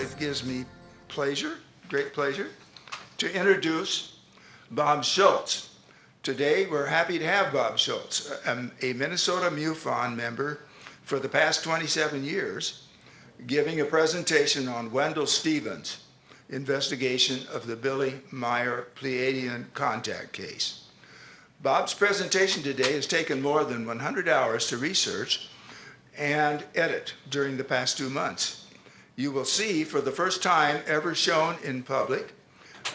it gives me pleasure, great pleasure, to introduce Bob Schultz. Today, we're happy to have Bob Schultz, a Minnesota MUFON member for the past 27 years, giving a presentation on Wendell Stevens' investigation of the Billy Meier Pleiadian contact case. Bob's presentation today has taken more than 100 hours to research and edit during the past 2 months. You will see, for the first time ever shown in public,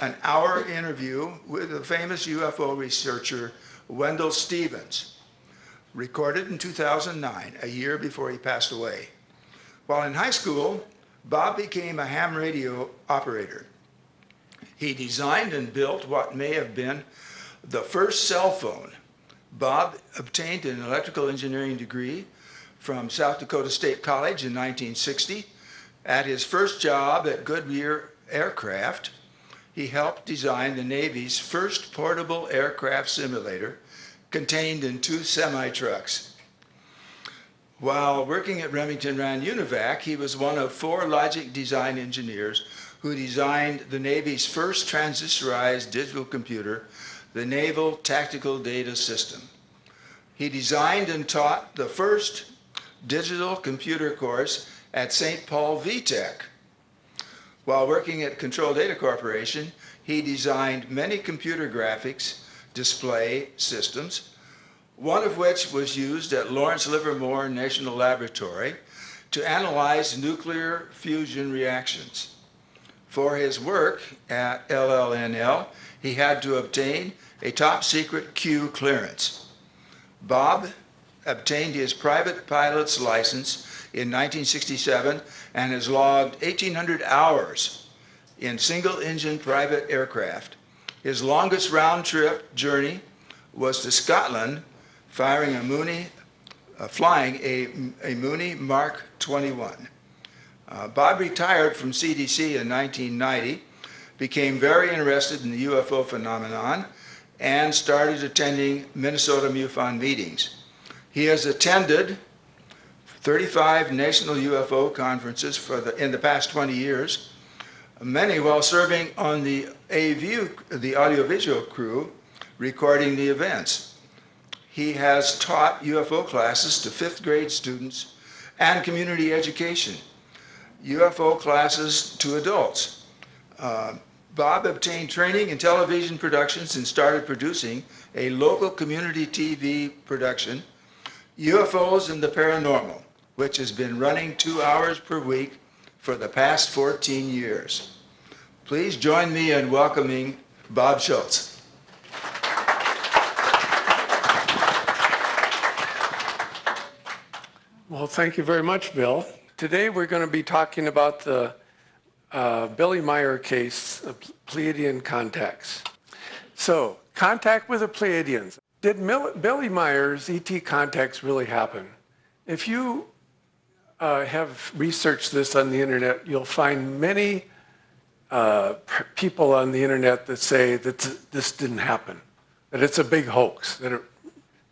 an hour interview with the famous UFO researcher Wendell Stevens, recorded in 2009, a year before he passed away. While in high school, Bob became a ham radio operator. He designed and built what may have been the first cell phone. Bob obtained an electrical engineering degree from South Dakota State College in 1960. At his first job at Goodyear Aircraft, he helped design the Navy's first portable aircraft simulator contained in 2 semi-trucks. While working at Remington Rand Univac, he was one of 4 logic design engineers who designed the Navy's first transistorized digital computer, the Naval Tactical Data System. He designed and taught the first digital computer course at St. Paul VTech. While working at Control Data Corporation, he designed many computer graphics display systems, one of which was used at Lawrence Livermore National Laboratory to analyze nuclear fusion reactions. For his work at LLNL, he had to obtain a top-secret Q clearance. Bob obtained his private pilot's license in 1967 and has logged 1,800 hours in single-engine private aircraft. His longest round-trip journey was to Scotland, flying a Mooney Mark 21. Bob retired from CDC in 1990, became very interested in the UFO phenomenon, and started attending Minnesota MUFON meetings. He has attended 35 national UFO conferences in the past 20 years, many while serving on the audiovisual crew recording the events. He has taught UFO classes to 5th grade students and community education, UFO classes to adults. Bob obtained training in television productions and started producing a local community TV production, UFOs and the Paranormal, which has been running 2 hours per week for the past 14 years. Please join me in welcoming Bob Schultz. Well, thank you very much, Bill. Today we're going to be talking about the Billy Meier case of Pleiadian contacts. So, contact with the Pleiadians. Did Billy Meier's ET contacts really happen? If you have researched this on the internet, you'll find many people on the internet that say that this didn't happen, that it's a big hoax, that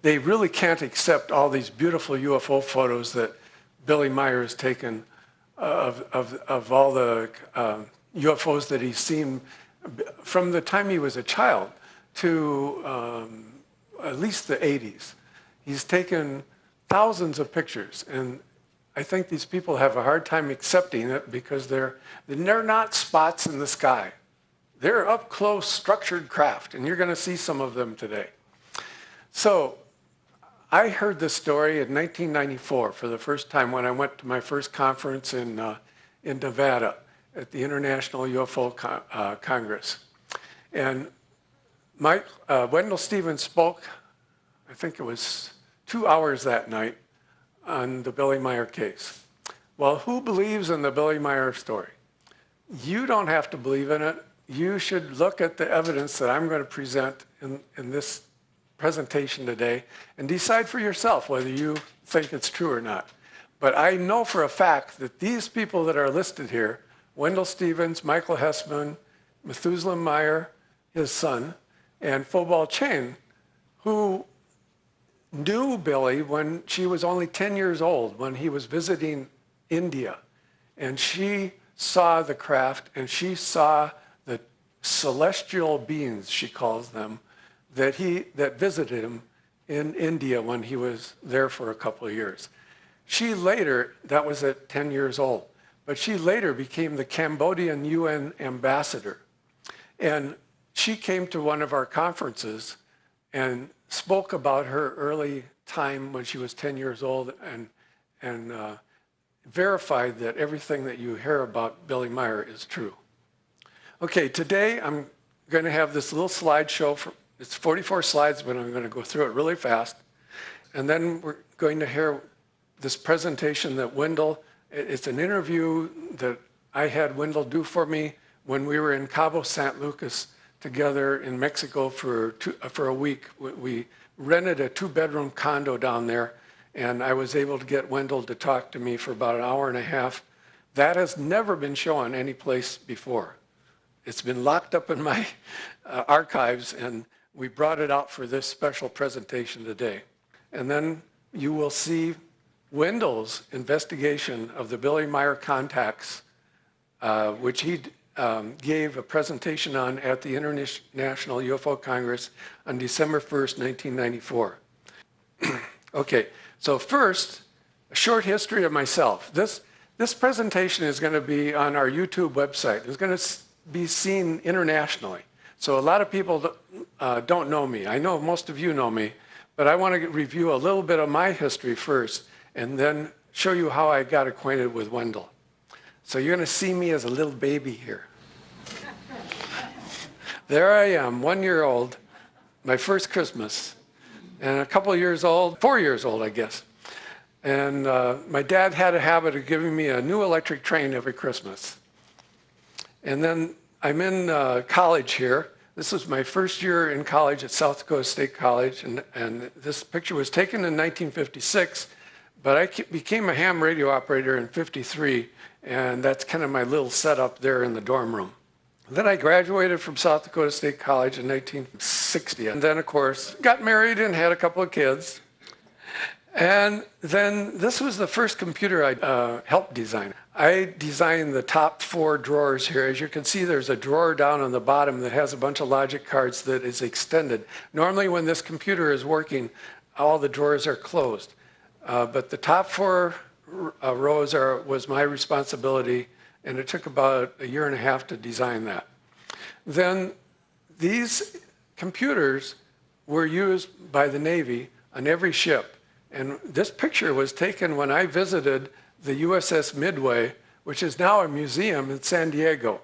they really can't accept all these beautiful UFO photos that Billy Meier has taken of all the UFOs that he's seen from the time he was a child to at least the 80s. He's taken thousands of pictures, and I think these people have a hard time accepting it because they're not spots in the sky. They're up close, structured craft, and you're going to see some of them today. So I heard this story in 1994 for the first time when I went to my first conference in Nevada at the International UFO Congress. And Wendell Stevens spoke, I think it was 2 hours that night, on the Billy Meier case. Well, who believes in the Billy Meier story? You don't have to believe in it. You should look at the evidence that I'm going to present in this presentation today and decide for yourself whether you think it's true or not. But I know for a fact that these people that are listed here, Wendell Stevens, Michael Hessman, Methuselah Meier, his son, and Phobal Chen, who knew Billy when she was only 10 years old, when he was visiting India. And she saw the craft, and she saw the celestial beings, she calls them, that visited him in India when he was there for a couple of years. She later, that was at 10 years old, but she later became the Cambodian UN ambassador. And she came to one of our conferences and spoke about her early time when she was 10 years old and verified that everything that you hear about Billy Meier is true. Okay, today I'm going to have this little slideshow. It's 44 slides, but I'm going to go through it really fast. And then we're going to hear this presentation that Wendell, it's an interview that I had Wendell do for me when we were in Cabo San Lucas together in Mexico for a week. We rented a 2-bedroom condo down there, and I was able to get Wendell to talk to me for about an hour and a half. That has never been shown any place before. It's been locked up in my archives, and we brought it out for this special presentation today. And then you will see Wendell's investigation of the Billy Meier contacts, which he gave a presentation on at the International UFO Congress on December 1st, 1994. Okay, so first, a short history of myself. This presentation is going to be on our YouTube website. It's going to be seen internationally. So a lot of people don't know me. I know most of you know me, but I want to review a little bit of my history first and then show you how I got acquainted with Wendell. So you're going to see me as a little baby here. There I am, 1 year old, my first Christmas, and a couple of years old, 4 years old, I guess. And my dad had a habit of giving me a new electric train every Christmas. And then I'm in college here. This was my first year in college at South Dakota State College, and this picture was taken in 1956, but I became a ham radio operator in 53, and that's kind of my little setup there in the dorm room. Then I graduated from South Dakota State College in 1960, and then, of course, got married and had a couple of kids. And then this was the first computer I helped design. I designed the top 4 drawers here. As you can see, there's a drawer down on the bottom that has a bunch of logic cards that is extended. Normally, when this computer is working, all the drawers are closed. But the top 4 rows was my responsibility, and it took about a year and a half to design that. Then these computers were used by the Navy on every ship. And this picture was taken when I visited the USS Midway, which is now a museum in San Diego.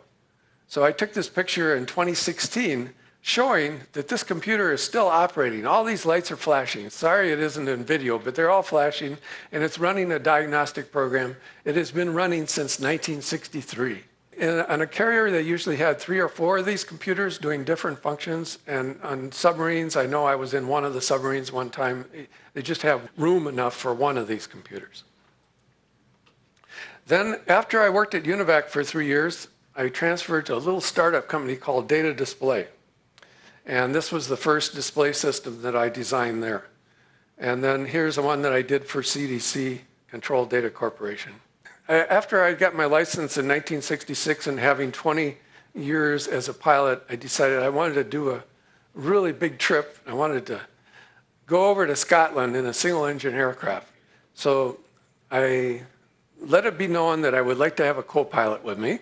So I took this picture in 2016 showing that this computer is still operating. All these lights are flashing. Sorry it isn't in video, but they're all flashing, and it's running a diagnostic program. It has been running since 1963. On a carrier, they usually had 3 or 4 of these computers doing different functions, and on submarines, I know I was in one of the submarines one time. They just have room enough for one of these computers. Then after I worked at UNIVAC for 3 years, I transferred to a little startup company called Data Display. And this was the first display system that I designed there. And then here's the one that I did for CDC, Control Data Corporation. After I got my license in 1966 and having 20 years as a pilot, I decided I wanted to do a really big trip. I wanted to go over to Scotland in a single-engine aircraft. So I let it be known that I would like to have a co-pilot with me.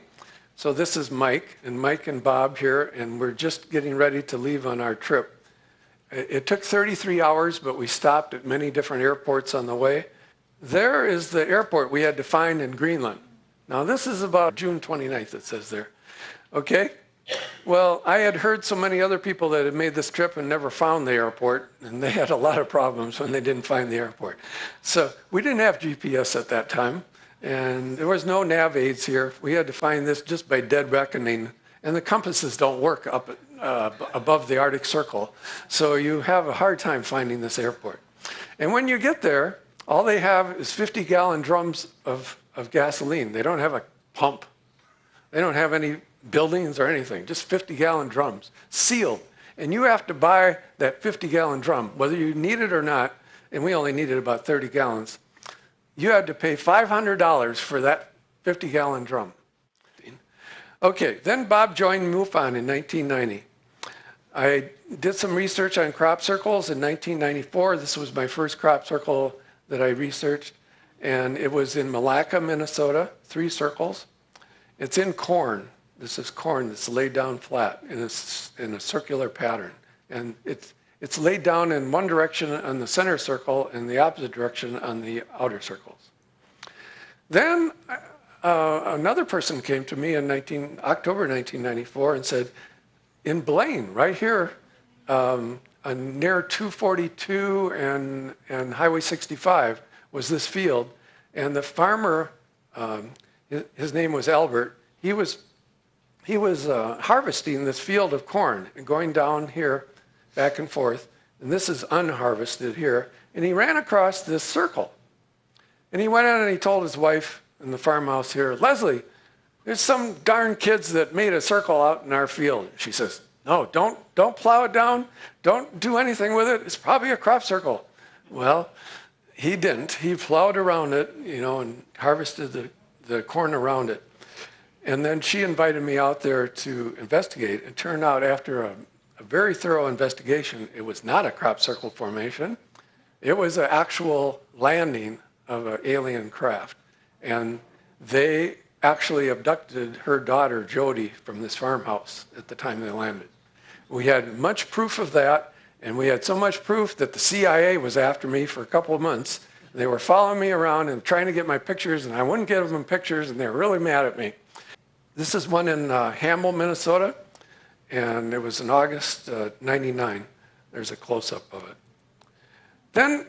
So this is Mike and Bob here, and we're just getting ready to leave on our trip. It took 33 hours, but we stopped at many different airports on the way. There is the airport we had to find in Greenland. Now this is about June 29th, it says there. Okay? Well, I had heard so many other people that had made this trip and never found the airport, and they had a lot of problems when they didn't find the airport. So we didn't have GPS at that time, and there was no nav aids here. We had to find this just by dead reckoning, and the compasses don't work up above the Arctic Circle, so you have a hard time finding this airport. And when you get there, all they have is 50-gallon drums of gasoline. They don't have a pump. They don't have any buildings or anything, just 50-gallon drums, sealed. And you have to buy that 50-gallon drum, whether you need it or not, and we only needed about 30 gallons. You had to pay $500 for that 50-gallon drum. Okay, then Bob joined MUFON in 1990. I did some research on crop circles in 1994. This was my first crop circle that I researched, and it was in Malacca, Minnesota, 3 circles. It's in corn. This is corn that's laid down flat in a circular pattern. And it's laid down in one direction on the center circle and the opposite direction on the outer circles. Then another person came to me in October 1994 and said, in Blaine, right here, near 242 and Highway 65 was this field. And the farmer, his name was Albert, he was harvesting this field of corn and going down here back and forth. And this is unharvested here. And he ran across this circle. And he went in and he told his wife in the farmhouse here, Leslie, there's some darn kids that made a circle out in our field. She says, no, don't plow it down. Don't do anything with it. It's probably a crop circle. Well, he didn't. He plowed around it, and harvested the corn around it. And then she invited me out there to investigate. It turned out after a very thorough investigation, it was not a crop circle formation. It was an actual landing of an alien craft. And they actually abducted her daughter, Jody, from this farmhouse at the time they landed. We had much proof of that, and we had so much proof that the CIA was after me for a couple of months. They were following me around and trying to get my pictures, and I wouldn't give them pictures, and they were really mad at me. This is one in Hamel, Minnesota, and it was in August '99. There's a close-up of it. Then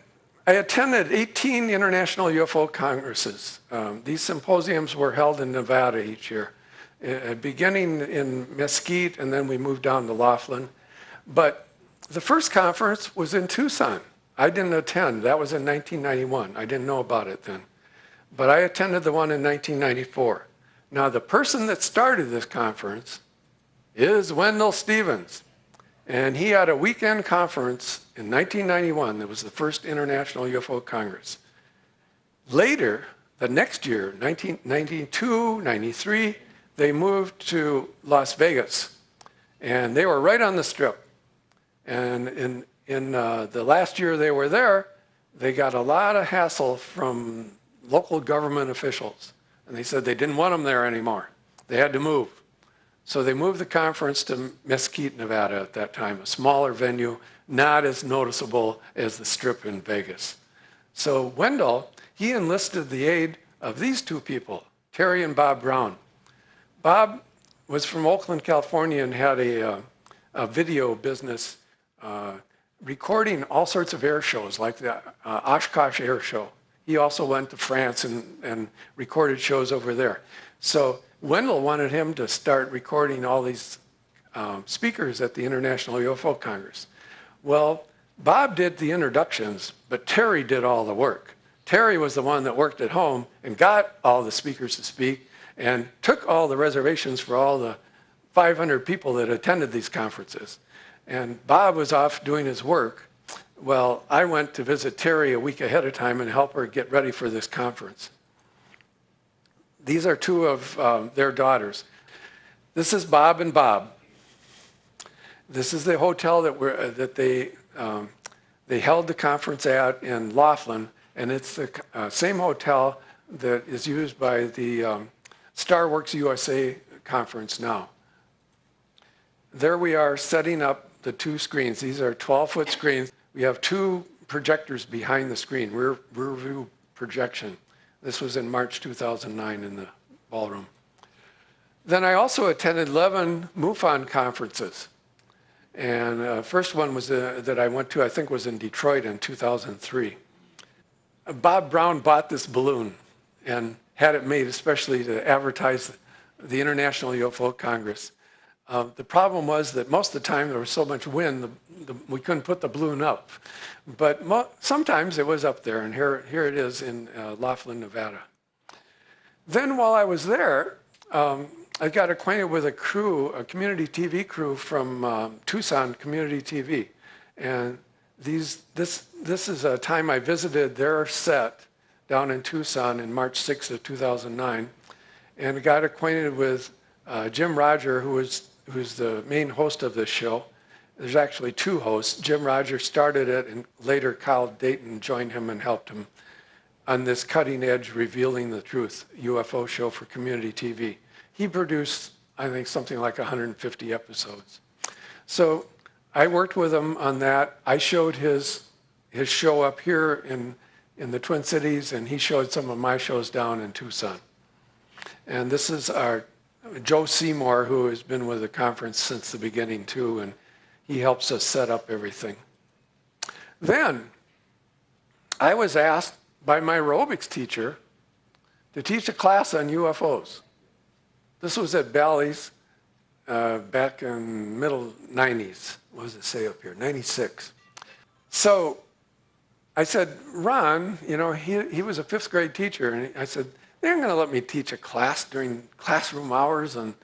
I attended 18 international UFO congresses. These symposiums were held in Nevada each year, beginning in Mesquite, and then we moved down to Laughlin. But the first conference was in Tucson. I didn't attend. That was in 1991. I didn't know about it then. But I attended the one in 1994. Now, the person that started this conference is Wendell Stevens. And he had a weekend conference in 1991. That was the first International UFO Congress. Later, the next year, 1992, 93, they moved to Las Vegas. And they were right on the Strip. And in the last year they were there, they got a lot of hassle from local government officials. And they said they didn't want them there anymore. They had to move. So they moved the conference to Mesquite, Nevada at that time, a smaller venue, not as noticeable as the Strip in Vegas. So Wendell, he enlisted the aid of these 2 people, Terry and Bob Brown. Bob was from Oakland, California, and had a video business recording all sorts of air shows, like the Oshkosh Air Show. He also went to France and recorded shows over there. So Wendell wanted him to start recording all these speakers at the International UFO Congress. Well, Bob did the introductions, but Terry did all the work. Terry was the one that worked at home and got all the speakers to speak and took all the reservations for all the 500 people that attended these conferences. And Bob was off doing his work. Well, I went to visit Terry a week ahead of time and help her get ready for this conference. These are 2 of their daughters. This is Bob and Bob. This is the hotel that they held the conference at in Laughlin, and it's the same hotel that is used by the Starworks USA conference now. There we are setting up the 2 screens. These are 12-foot screens. We have 2 projectors behind the screen, rear view projection. This was in March 2009 in the ballroom. Then I also attended 11 MUFON conferences. And first one was that I went to, I think, was in Detroit in 2003. Bob Brown bought this balloon and had it made especially to advertise the International UFO Congress. The problem was that most of the time there was so much wind, we couldn't put the balloon up. But sometimes it was up there, and here it is in Laughlin, Nevada. Then while I was there, I got acquainted with a crew, a community TV crew from Tucson Community TV. And this is a time I visited their set down in Tucson in March 6th of 2009, and got acquainted with Jim Roger, who's the main host of this show. There's actually two hosts. Jim Roger started it, and later Kyle Dayton joined him and helped him on this cutting edge Revealing the Truth UFO show for community TV. He produced, I think, something like 150 episodes. So I worked with him on that. I showed his show up here in the Twin Cities, and he showed some of my shows down in Tucson. And this is our Joe Seymour, who has been with the conference since the beginning too, and he helps us set up everything. Then I was asked by my aerobics teacher to teach a class on UFOs. This was at Bally's back in middle 90s. What does it say up here? 96. So I said, Ron, you know, he was a fifth grade teacher, and I said, they aren't going to let me teach a class during classroom hours on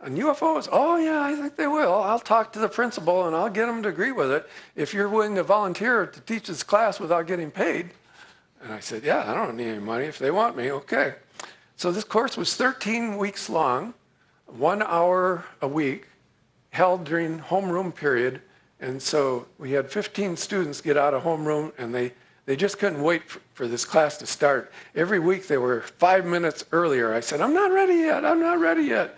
UFOs. Oh, yeah, I think they will. I'll talk to the principal, and I'll get him to agree with it if you're willing to volunteer to teach this class without getting paid. And I said, yeah, I don't need any money. If they want me, okay. So this course was 13 weeks long, 1 hour a week, held during homeroom period. And so we had 15 students get out of homeroom, and they just couldn't wait for this class to start. Every week they were 5 minutes earlier. I said, I'm not ready yet, I'm not ready yet.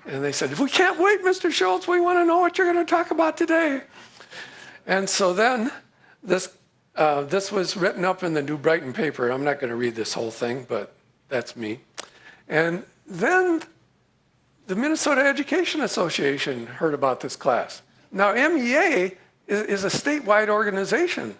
And they said, we can't wait, Mr. Schultz, we want to know what you're going to talk about today. And so then this was written up in the New Brighton paper. I'm not going to read this whole thing, but that's me. And then the Minnesota Education Association heard about this class. Now, MEA is a statewide organization.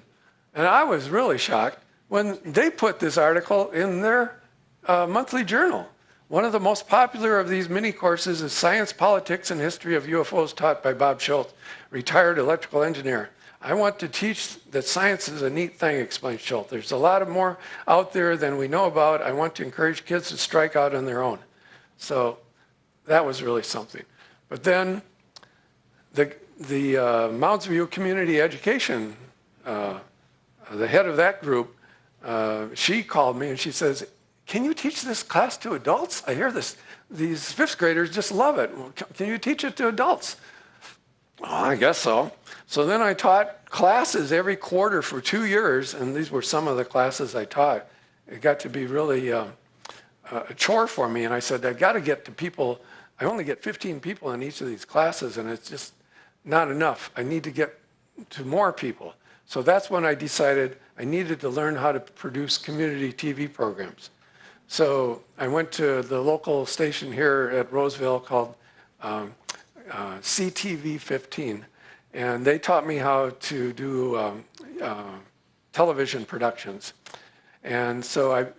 And I was really shocked when they put this article in their monthly journal. One of the most popular of these mini courses is Science, Politics, and History of UFOs, taught by Bob Schultz, retired electrical engineer. I want to teach that science is a neat thing, explained Schultz. There's a lot more out there than we know about. I want to encourage kids to strike out on their own. So that was really something. But then the Mounds View Community Education, the head of that group, she called me and she says, can you teach this class to adults? I hear these fifth graders just love it. Can you teach it to adults? Oh, I guess so. So then I taught classes every quarter for 2 years, and these were some of the classes I taught. It got to be really a chore for me, and I said, I've got to get to people. I only get 15 people in each of these classes, and it's just not enough. I need to get to more people. So that's when I decided I needed to learn how to produce community TV programs. So I went to the local station here at Roseville called CTV 15, and they taught me how to do television productions. And so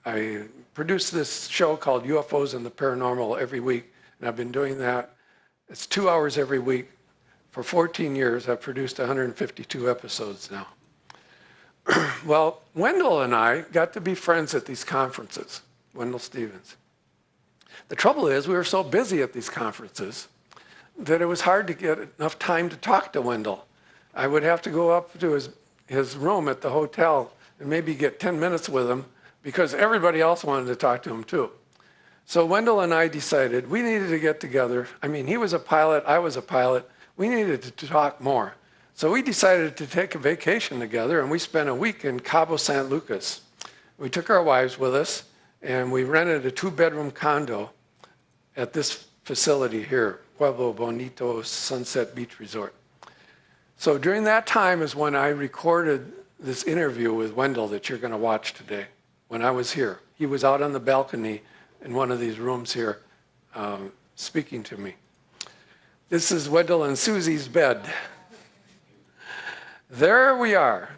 I produced this show called UFOs and the Paranormal every week, and I've been doing that. It's 2 hours every week. For 14 years, I've produced 152 episodes now. Well, Wendell and I got to be friends at these conferences, Wendell Stevens. The trouble is, we were so busy at these conferences that it was hard to get enough time to talk to Wendell. I would have to go up to his room at the hotel and maybe get 10 minutes with him because everybody else wanted to talk to him too. So Wendell and I decided we needed to get together. I mean, he was a pilot, I was a pilot. We needed to talk more. So we decided to take a vacation together, and we spent a week in Cabo San Lucas. We took our wives with us, and we rented a 2-bedroom condo at this facility here, Pueblo Bonito Sunset Beach Resort. So during that time is when I recorded this interview with Wendell that you're going to watch today, when I was here. He was out on the balcony in one of these rooms here speaking to me. This is Wendell and Susie's bed. There we are.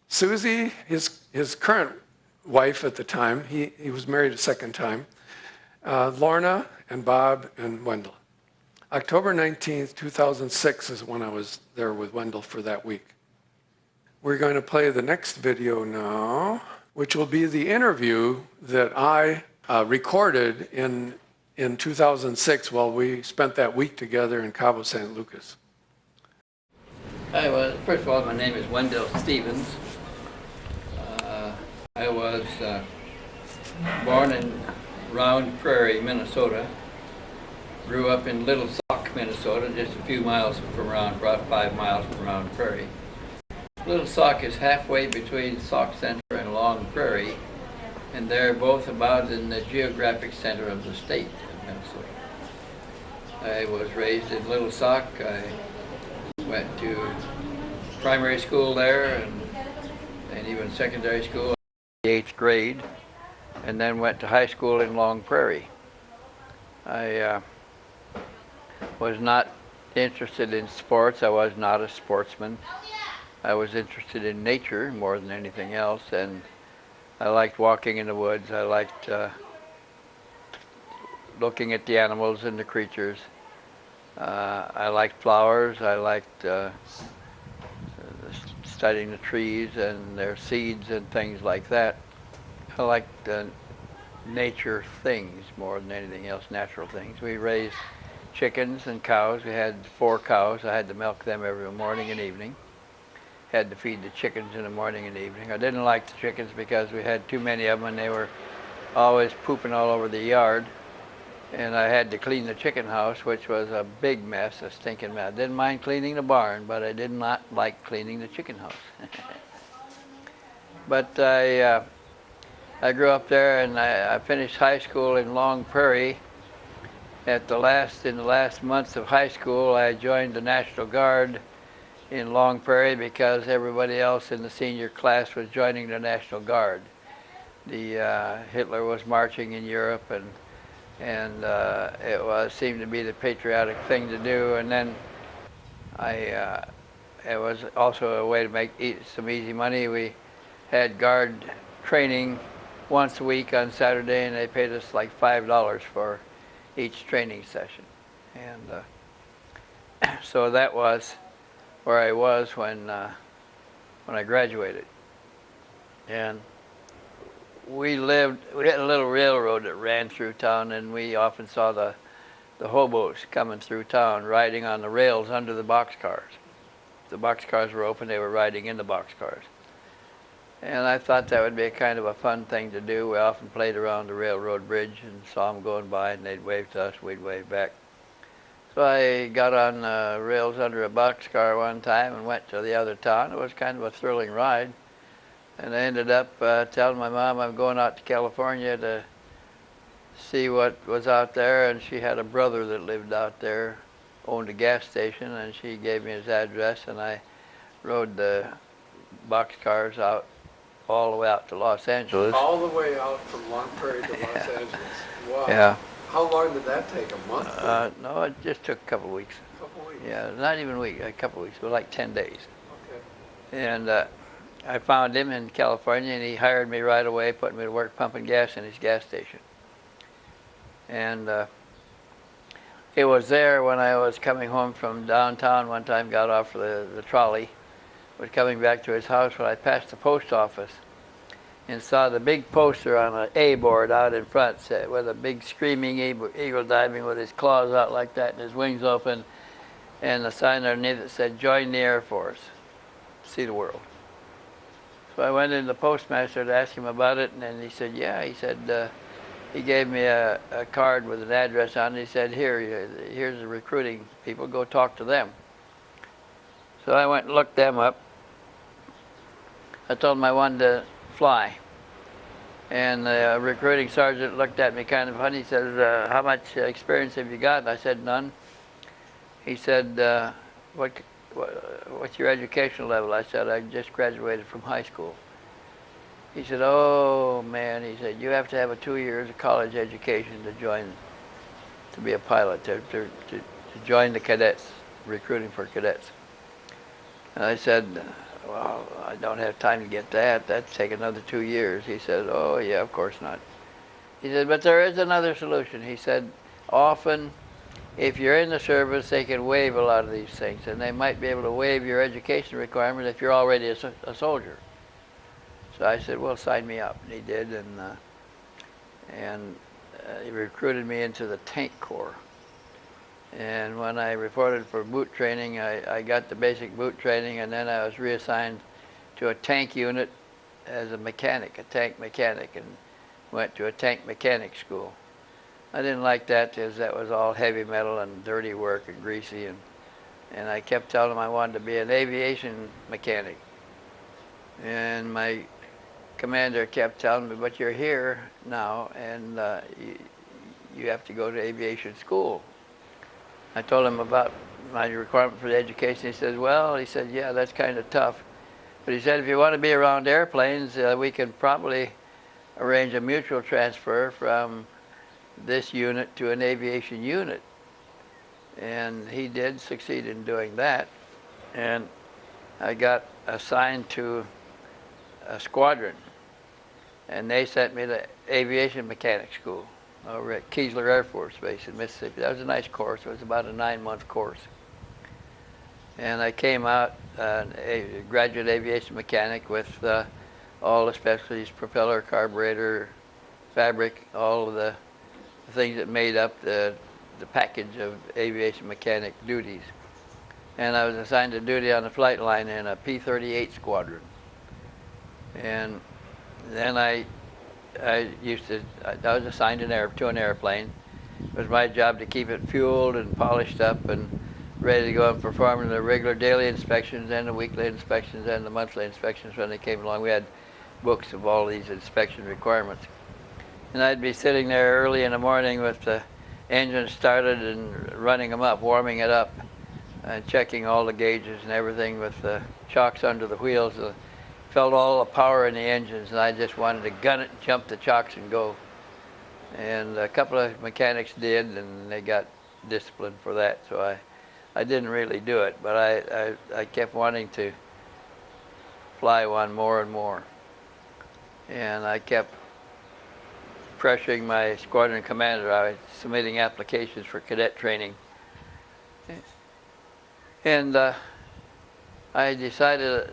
Susie, his current wife at the time, he was married a second time, Lorna and Bob and Wendell. October 19th, 2006 is when I was there with Wendell for that week. We're going to play the next video now, which will be the interview that I recorded in 2006 while we spent that week together in Cabo San Lucas. Hi, well, first of all, my name is Wendell Stevens. I was born in Round Prairie, Minnesota. grew up in Little Sauk, Minnesota, just a few miles from about 5 miles from Round Prairie. Little Sauk is halfway between Sauk Center and Long Prairie, and they're both about in the geographic center of the state of Minnesota. I was raised in Little Sauk. I went to primary school there and even secondary school, the 8th grade, and then went to high school in Long Prairie. I was not interested in sports. I was not a sportsman. I was interested in nature more than anything else, and I liked walking in the woods. I liked looking at the animals and the creatures. I liked flowers. I liked studying the trees and their seeds and things like that. I liked nature things more than anything else, natural things. We raised chickens and cows. We had 4 cows. I had to milk them every morning and evening. Had to feed the chickens in the morning and evening. I didn't like the chickens because we had too many of them and they were always pooping all over the yard. And I had to clean the chicken house, which was a big mess, a stinking mess. I didn't mind cleaning the barn, but I did not like cleaning the chicken house. But I grew up there, and I finished high school in Long Prairie. In the last months of high school, I joined the National Guard in Long Prairie because everybody else in the senior class was joining the National Guard. Hitler was marching in Europe, and it seemed to be the patriotic thing to do. And then it was also a way to make some easy money. We had guard training once a week on Saturday, and they paid us like $5 for each training session. And so that was where I was when I graduated. And we had a little railroad that ran through town, and we often saw the hobos coming through town, riding on the rails under the boxcars. The boxcars were open, they were riding in the boxcars. And I thought that would be a kind of a fun thing to do. We often played around the railroad bridge and saw them going by, and they'd wave to us, we'd wave back. So I got on rails under a boxcar one time and went to the other town. It was kind of a thrilling ride. And I ended up telling my mom I'm going out to California to see what was out there, and she had a brother that lived out there, owned a gas station, and she gave me his address, and I rode the boxcars out all the way out to Los Angeles. All the way out from Long Prairie to Los Angeles. Wow. Yeah. How long did that take? A month? No, it just took a couple of weeks. A couple weeks? Yeah, not even a week, a couple of weeks, but like 10 days. Okay. And I found him in California, and he hired me right away, put me to work pumping gas in his gas station. And it was there when I was coming home from downtown one time, got off the trolley, was coming back to his house when I passed the post office and saw the big poster on an A board out in front with a big screaming eagle diving with his claws out like that and his wings open, and the sign underneath it said, "Join the Air Force, see the world." So I went in the postmaster to ask him about it, and then he said, yeah. He said, he gave me a card with an address on it. He said, here's the recruiting people, go talk to them. So I went and looked them up. I told them I wanted to fly. And the recruiting sergeant looked at me kind of funny. He said, how much experience have you got? And I said, none. He said, what's your educational level? I said, I just graduated from high school. He said, oh man, he said, you have to have a 2 years of college education to be a pilot, to join the cadets, recruiting for cadets. And I said, well, I don't have time to get that. That'd take another 2 years. He said, oh yeah, of course not. He said, but there is another solution. He said, often, if you're in the service, they can waive a lot of these things, and they might be able to waive your education requirement if you're already a soldier. So I said, well, sign me up. And he did, and he recruited me into the tank corps. And when I reported for boot training, I got the basic boot training, and then I was reassigned to a tank unit as a mechanic, a tank mechanic, and went to a tank mechanic school. I didn't like that because that was all heavy metal and dirty work and greasy, and I kept telling him I wanted to be an aviation mechanic. And my commander kept telling me, but you're here now, and you have to go to aviation school. I told him about my requirement for the education. He said, well, he said, yeah, that's kind of tough. But he said, if you want to be around airplanes, we can probably arrange a mutual transfer from this unit to an aviation unit. And he did succeed in doing that. And I got assigned to a squadron. And they sent me to aviation mechanic school over at Keesler Air Force Base in Mississippi. That was a nice course. It was about a 9-month course. And I came out a graduate aviation mechanic with all the specialties, propeller, carburetor, fabric, all of the things that made up the package of aviation mechanic duties. And I was assigned to duty on the flight line in a P-38 squadron. And then I was assigned to an airplane. It was my job to keep it fueled and polished up and ready to go and perform the regular daily inspections and the weekly inspections and the monthly inspections when they came along. We had books of all these inspection requirements. And I'd be sitting there early in the morning with the engine started and running them up, warming it up, and checking all the gauges and everything with the chocks under the wheels. Felt all the power in the engines, and I just wanted to gun it, jump the chocks, and go. And a couple of mechanics did, and they got disciplined for that. So I didn't really do it, but I kept wanting to fly one more and more. And I kept pressuring my squadron commander. I was submitting applications for cadet training. And I decided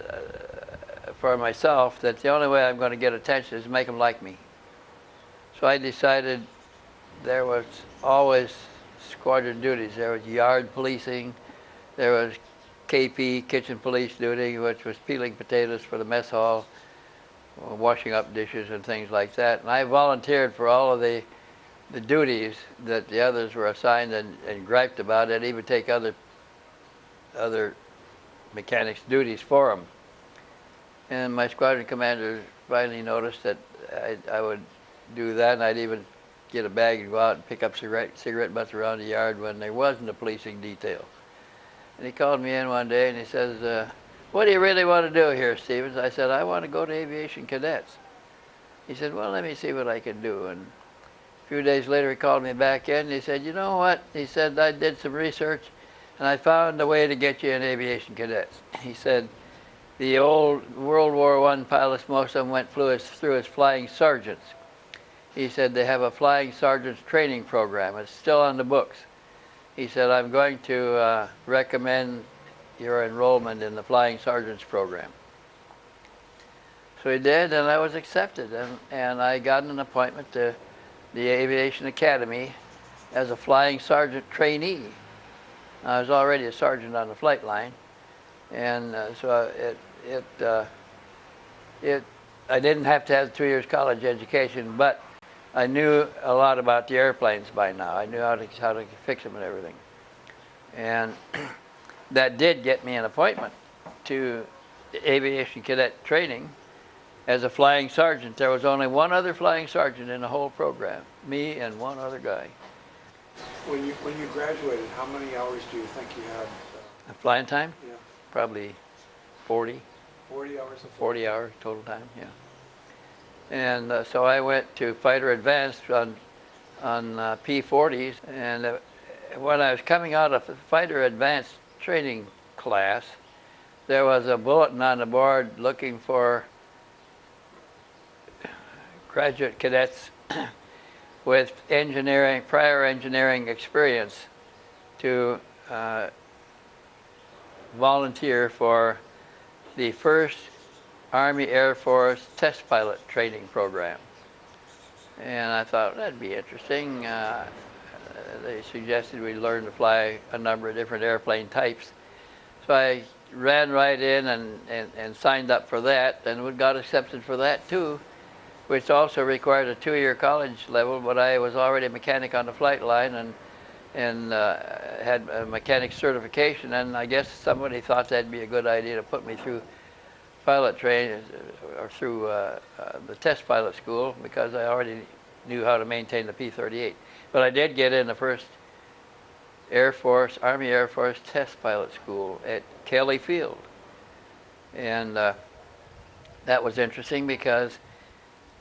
for myself that the only way I'm going to get attention is to make them like me. So I decided there was always squadron duties. There was yard policing, there was KP, kitchen police duty, which was peeling potatoes for the mess hall, washing up dishes and things like that. And I volunteered for all of the duties that the others were assigned and griped about it, even take other mechanics' duties for them. And my squadron commander finally noticed that I would do that, and I'd even get a bag and go out and pick up cigarette butts around the yard when there wasn't a policing detail. And he called me in one day and he says, what do you really want to do here, Stevens? I said, I want to go to aviation cadets. He said, well, let me see what I can do. And a few days later he called me back in and he said, you know what? He said, I did some research and I found a way to get you in aviation cadets. He said, the old World War I pilots, most of them flew through as flying sergeants. He said they have a flying sergeant's training program. It's still on the books. He said, I'm going to recommend your enrollment in the flying sergeant's program. So he did, and I was accepted. And I got an appointment to the Aviation Academy as a flying sergeant trainee. I was already a sergeant on the flight line. And so I didn't have to have 2 years college education, but I knew a lot about the airplanes by now. I knew how to fix them and everything. And that did get me an appointment to aviation cadet training as a flying sergeant. There was only one other flying sergeant in the whole program, me and one other guy. When you graduated, how many hours do you think you had? Flying time? Yeah. Probably 40. 40 hours of 40 hours total time, yeah. And so I went to fighter advanced on P-40s, and when I was coming out of fighter advanced training class, there was a bulletin on the board looking for graduate cadets with prior engineering experience to volunteer for the first Army Air Force test pilot training program. And I thought that'd be interesting. They suggested we learn to fly a number of different airplane types. So I ran right in and signed up for that, and we got accepted for that too. which also required a 2-year college level, but I was already a mechanic on the flight line and had a mechanic certification, and I guess somebody thought that'd be a good idea to put me through pilot training or through the test pilot school, because I already knew how to maintain the P-38. But I did get in the first Army Air Force test pilot school at Kelly Field. And that was interesting because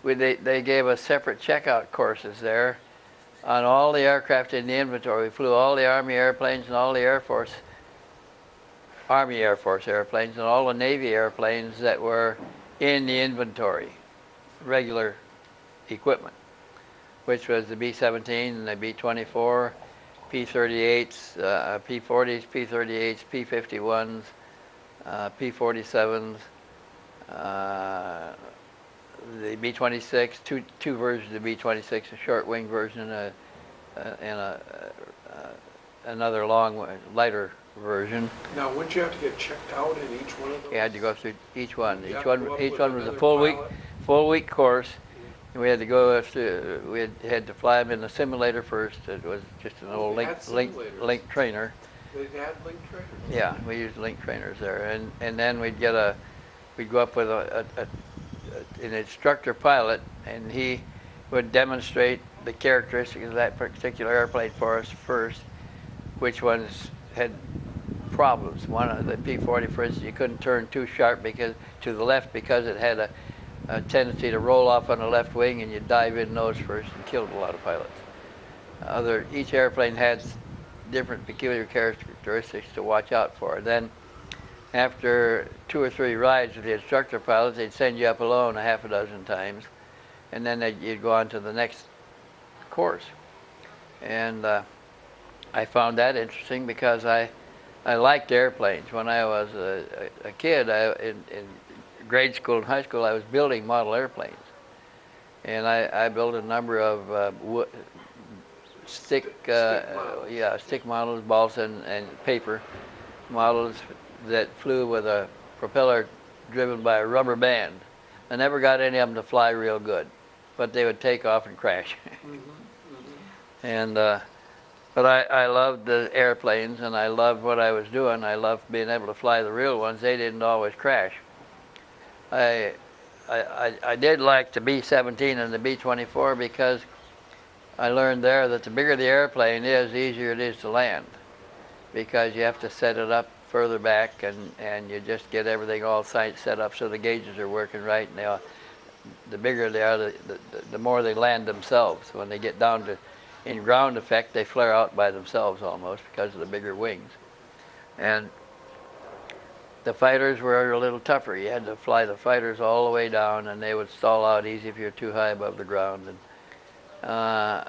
they gave us separate checkout courses there on all the aircraft in the inventory. We flew all the Army airplanes and all the Army Air Force airplanes and all the Navy airplanes that were in the inventory, regular equipment, which was the B-17 and the B-24, P-38s, P-40s, P-38s, P-51s, P-47s, the B-26, two versions of B-26, a short wing version and another long, lighter version. Now, wouldn't you have to get checked out in each one of those? You had to go through each one. You Each have to one, go up each with one was a another full week course. And we had to go through. We had to fly them in the simulator first. It was just an old they had link trainer. They had link trainers? Yeah, we used link trainers there, and then we'd go up with an instructor pilot, and he would demonstrate the characteristics of that particular airplane for us first, which ones had problems. One of the P-40, for instance, you couldn't turn too sharp to the left because it had a tendency to roll off on the left wing, and you'd dive in nose first and killed a lot of pilots. Each airplane had different peculiar characteristics to watch out for. Then after 2 or 3 rides with the instructor pilots, they'd send you up alone a half a dozen times, and then you'd go on to the next course. And I found that interesting because I liked airplanes. When I was a kid, in grade school and high school, I was building model airplanes. And I built a number of stick models, balsa and paper models that flew with a propeller driven by a rubber band. I never got any of them to fly real good, but they would take off and crash. And but I loved the airplanes, and I loved what I was doing. I loved being able to fly the real ones. They didn't always crash. I did like the B-17 and the B-24 because I learned there that the bigger the airplane is, the easier it is to land, because you have to set it up further back, and you just get everything all set up so the gauges are working right, and the bigger they are, the more they land themselves. When they get down to in ground effect, they flare out by themselves almost because of the bigger wings. And the fighters were a little tougher. You had to fly the fighters all the way down, and they would stall out easy if you're too high above the ground. But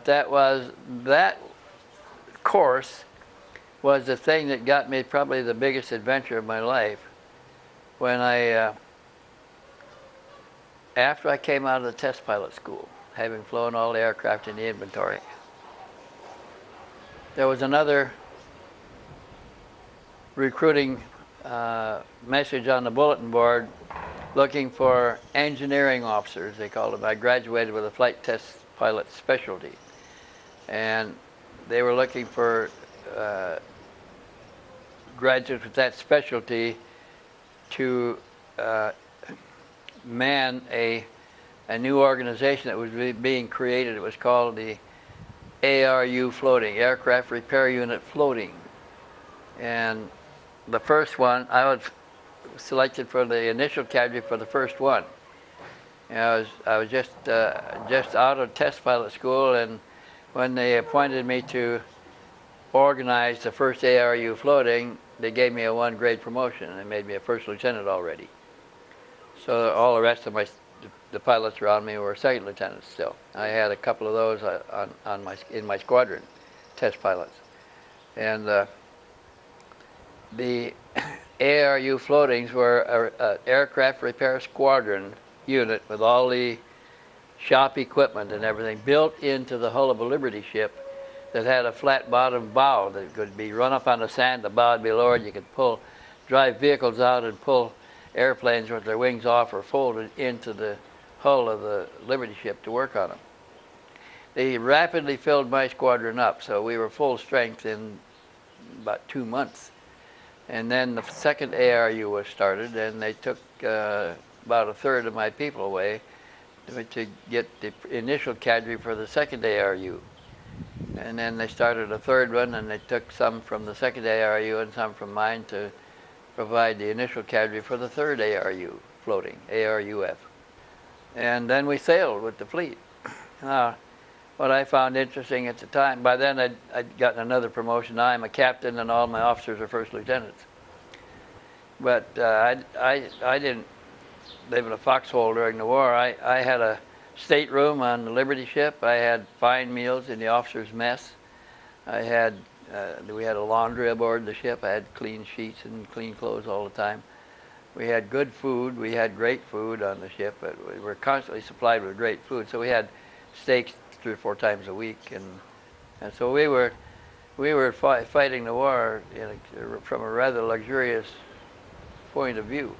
that course was the thing that got me probably the biggest adventure of my life. When after I came out of the test pilot school, having flown all the aircraft in the inventory, there was another recruiting message on the bulletin board looking for engineering officers, they called them. I graduated with a flight test pilot specialty, and they were looking for graduates with that specialty to man a new organization that was being created. It was called the ARU Floating, Aircraft Repair Unit Floating. And the first one, I was selected for the initial category for the first one. And I was just out of test pilot school, and when they appointed me to organize the first ARU Floating, they gave me a 1-grade promotion. They made me a first lieutenant already. So all the rest of the pilots around me were second lieutenants still. I had a couple of those in my squadron, test pilots. And the ARU Floatings were an aircraft repair squadron unit with all the shop equipment and everything built into the hull of a Liberty ship that had a flat bottom bow that could be run up on the sand, the bow would be lowered, you could drive vehicles out and pull airplanes with their wings off or folded into the hull of the Liberty ship to work on them. They rapidly filled my squadron up, so we were full strength in about 2 months. And then the second ARU was started, and they took about a third of my people away to get the initial cadre for the second ARU. And then they started a third one, and they took some from the second ARU and some from mine to provide the initial cadre for the third ARU floating, ARUF. And then we sailed with the fleet. Now, what I found interesting at the time, by then I'd gotten another promotion. Now I'm a captain and all my officers are first lieutenants. But I didn't live in a foxhole during the war. I had a stateroom on the Liberty ship. I had fine meals in the officers' mess. We had a laundry aboard the ship. I had clean sheets and clean clothes all the time. We had good food. We had great food on the ship. But we were constantly supplied with great food. So we had steaks 3 or 4 times a week, and so we were fighting the war from a rather luxurious point of view.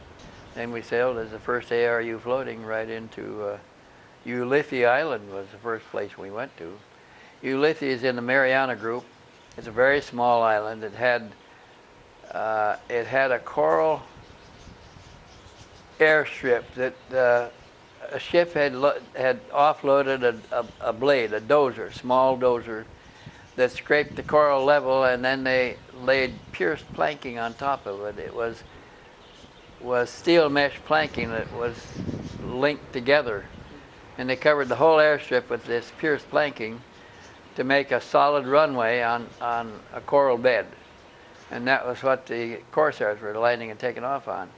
And we sailed as the first ARU floating right into Ulithi Island was the first place we went to. Ulithi is in the Mariana Group. It's a very small island. It had a coral airstrip that a ship had offloaded a blade, a dozer, small dozer, that scraped the coral level, and then they laid pierced planking on top of it. It was steel mesh planking that was linked together, and they covered the whole airstrip with this pierced planking to make a solid runway on a coral bed. And that was what the Corsairs were landing and taking off on.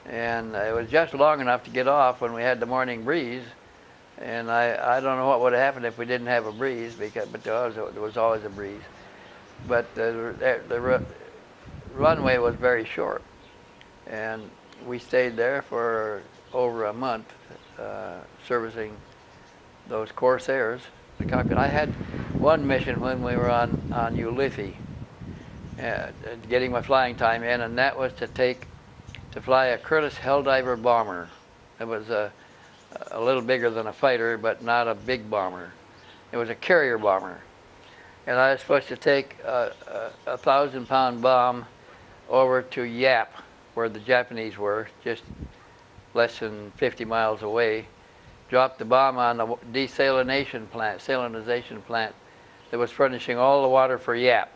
And it was just long enough to get off when we had the morning breeze. And I don't know what would have happened if we didn't have a breeze, but there was always a breeze. But the runway was very short. And we stayed there for over a month, servicing those Corsairs, the cockpit. I had one mission when we were on Ulithi, getting my flying time in, and that was to fly a Curtiss Helldiver bomber. It was a little bigger than a fighter, but not a big bomber. It was a carrier bomber. And I was supposed to take a 1,000-pound bomb over to Yap, where the Japanese were, just less than 50 miles away, drop the bomb on the desalination plant, salinization plant that was furnishing all the water for Yap.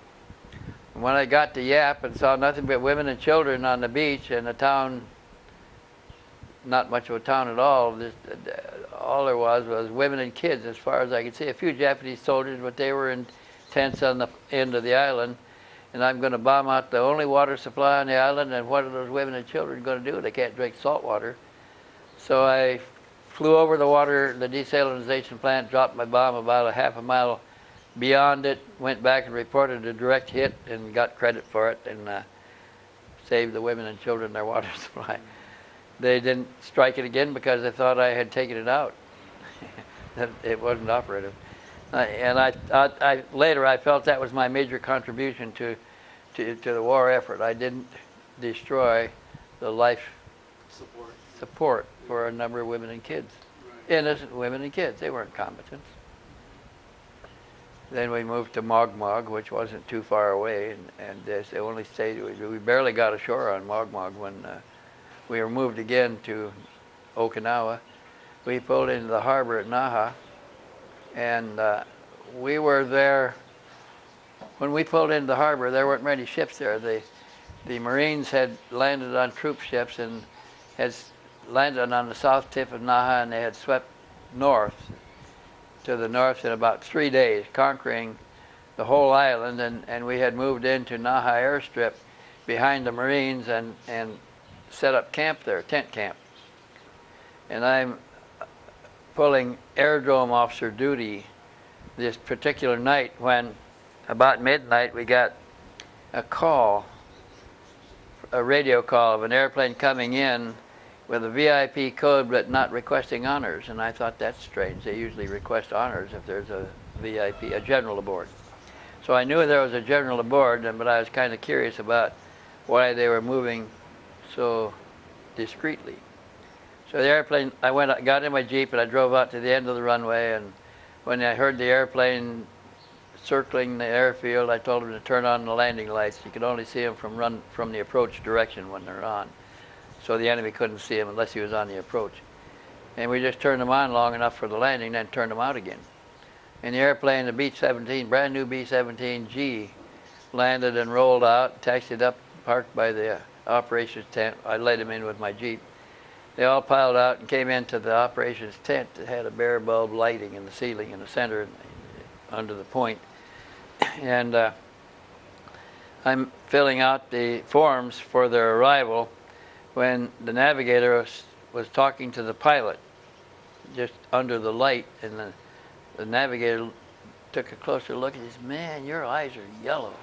And when I got to Yap and saw nothing but women and children on the beach, and the town, not much of a town at all, all there was women and kids as far as I could see. A few Japanese soldiers, but they were in tents on the end of the island. And I'm going to bomb out the only water supply on the island, and what are those women and children going to do? They can't drink salt water. So I flew over the desalinization plant, dropped my bomb about a half a mile beyond it, went back and reported a direct hit and got credit for it, and saved the women and children their water supply. They didn't strike it again because they thought I had taken it out. It wasn't operative. And I later I felt that was my major contribution to the war effort. I didn't destroy the life support for a number of women and kids. Right. Innocent women and kids. They weren't combatants. Then we moved to Mogmog, which wasn't too far away, and they only stayed. We barely got ashore on Mogmog when we were moved again to Okinawa. We pulled into the harbor at Naha, and we were there. When we pulled into the harbor, there weren't many ships there. The Marines had landed on troop ships and had landed on the south tip of Naha, and they had swept north to the north in about 3 days, conquering the whole island, and we had moved into Naha airstrip behind the Marines and set up camp there, tent camp. And I'm pulling aerodrome officer duty this particular night when, about midnight, we got a call, a radio call of an airplane coming in with a VIP code but not requesting honors. And I thought, that's strange. They usually request honors if there's a VIP, a general aboard. So I knew there was a general aboard, but I was kind of curious about why they were moving so discreetly. So the airplane, got in my Jeep and I drove out to the end of the runway, and when I heard the airplane circling the airfield, I told him to turn on the landing lights. You could only see them from the approach direction when they're on. So the enemy couldn't see him unless he was on the approach. And we just turned them on long enough for the landing, then turned them out again. And the airplane, the B-17, brand new B-17G, landed and rolled out, taxied up, parked by the operations tent. I let him in with my Jeep. They all piled out and came into the operations tent that had a bare bulb lighting in the ceiling in the center under the point. And I'm filling out the forms for their arrival when the navigator was talking to the pilot just under the light, and the navigator took a closer look and he said, "Man, your eyes are yellow."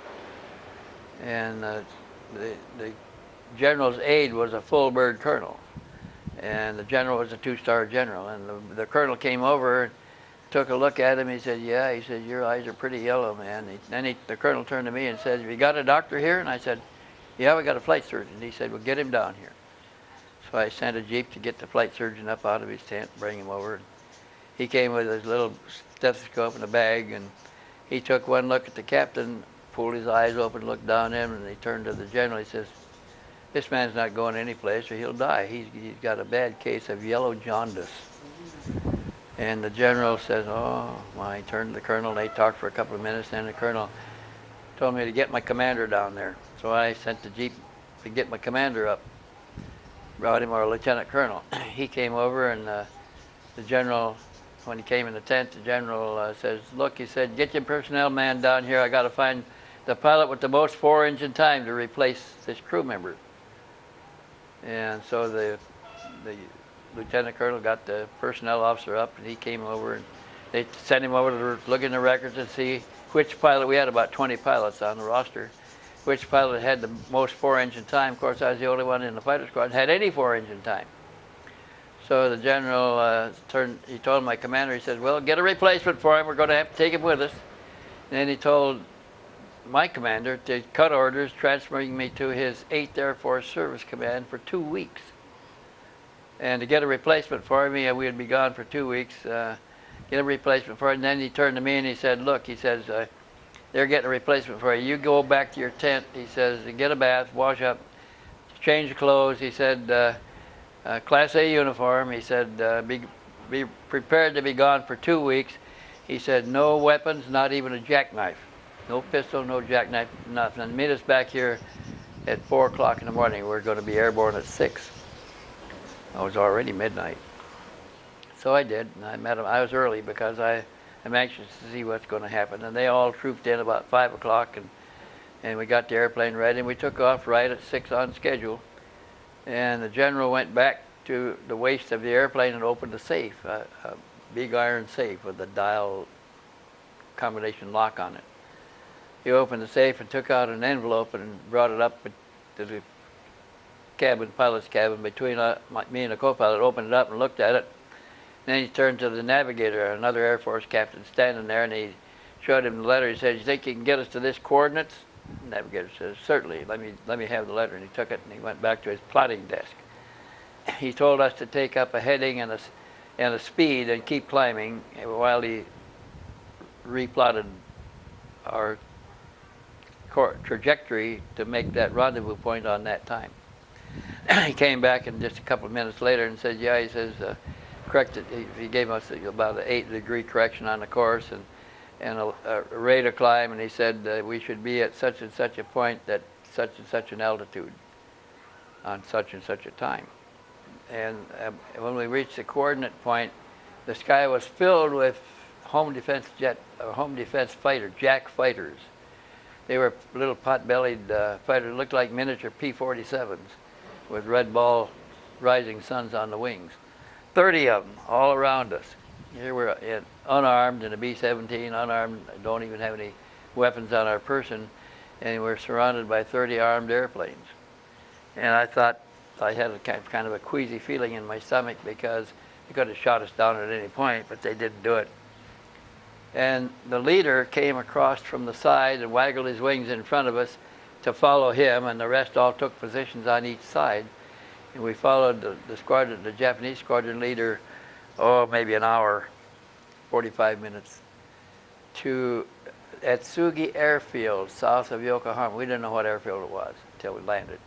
And the general's aide was a full bird colonel, and the general was a 2-star general. And the colonel came over and took a look at him. He said, "Yeah," he said, "your eyes are pretty yellow, man." Then the colonel turned to me and said, "Have you got a doctor here?" And I said, "Yeah, we got a flight surgeon." He said, "Well, get him down here." So I sent a Jeep to get the flight surgeon up out of his tent, bring him over. He came with his little stethoscope and a bag, and he took one look at the captain, pulled his eyes open, looked down at him, and he turned to the general. He says, "This man's not going anyplace or he'll die. He's got a bad case of yellow jaundice." And the general says, "Oh," well, he turned to the colonel, and they talked for a couple of minutes. Then the colonel told me to get my commander down there. So I sent the Jeep to get my commander up. Brought him, our lieutenant colonel. He came over, and the general, when he came in the tent, the general says, "Look," he said, "get your personnel man down here. I got to find the pilot with the most 4-engine time to replace this crew member." And so the lieutenant colonel got the personnel officer up, and he came over, and they sent him over to look in the records and see which pilot. We had about 20 pilots on the roster. Which pilot had the most 4-engine time. Of course, I was the only one in the fighter squad that had any 4-engine time. So the general he told my commander, he said, "Well, get a replacement for him. We're going to have to take him with us." And then he told my commander to cut orders, transferring me to his 8th Air Force Service Command for 2 weeks. And to get a replacement for me, we would be gone for 2 weeks, get a replacement for it. And then he turned to me and he said, "Look," he says, "they're getting a replacement for you. You go back to your tent," he says, "and get a bath, wash up, change clothes." He said, "Class A uniform." He said, be prepared to be gone for 2 weeks." He said, "No weapons, not even a jackknife. No pistol, no jackknife, nothing. And meet us back here at 4 o'clock in the morning. We're going to be airborne at 6. It was already midnight. So I did, and I met him. I was early because I'm anxious to see what's going to happen. And they all trooped in about 5 o'clock, and we got the airplane ready, and we took off right at 6 on schedule. And the general went back to the waist of the airplane and opened the safe, a big iron safe with a dial combination lock on it. He opened the safe and took out an envelope and brought it up to the cabin, pilot's cabin, between me and the co-pilot, opened it up and looked at it. Then he turned to the navigator, another Air Force captain standing there, and he showed him the letter. He said, "You think you can get us to this coordinates?" The navigator says, "Certainly, let me have the letter." And he took it and he went back to his plotting desk. He told us to take up a heading and a speed and keep climbing while he replotted our trajectory to make that rendezvous point on that time. He came back and just a couple of minutes later and said, "Yeah," he says, corrected. He gave us about an 8-degree correction on the course and a rate of climb, and he said we should be at such and such a point at such and such an altitude on such and such a time. And when we reached the coordinate point, the sky was filled with home defense fighter, Jack fighters. They were little pot-bellied fighters, looked like miniature P-47s with red ball rising suns on the wings. 30 of them all around us. Here we're unarmed in a B-17, unarmed, don't even have any weapons on our person, and we're surrounded by 30 armed airplanes. And I thought, I had a kind of a queasy feeling in my stomach because they could have shot us down at any point, but they didn't do it. And the leader came across from the side and waggled his wings in front of us to follow him, and the rest all took positions on each side. And we followed the squadron, the Japanese squadron leader, maybe an hour, 45 minutes, to Atsugi Airfield, south of Yokohama. We didn't know what airfield it was until we landed.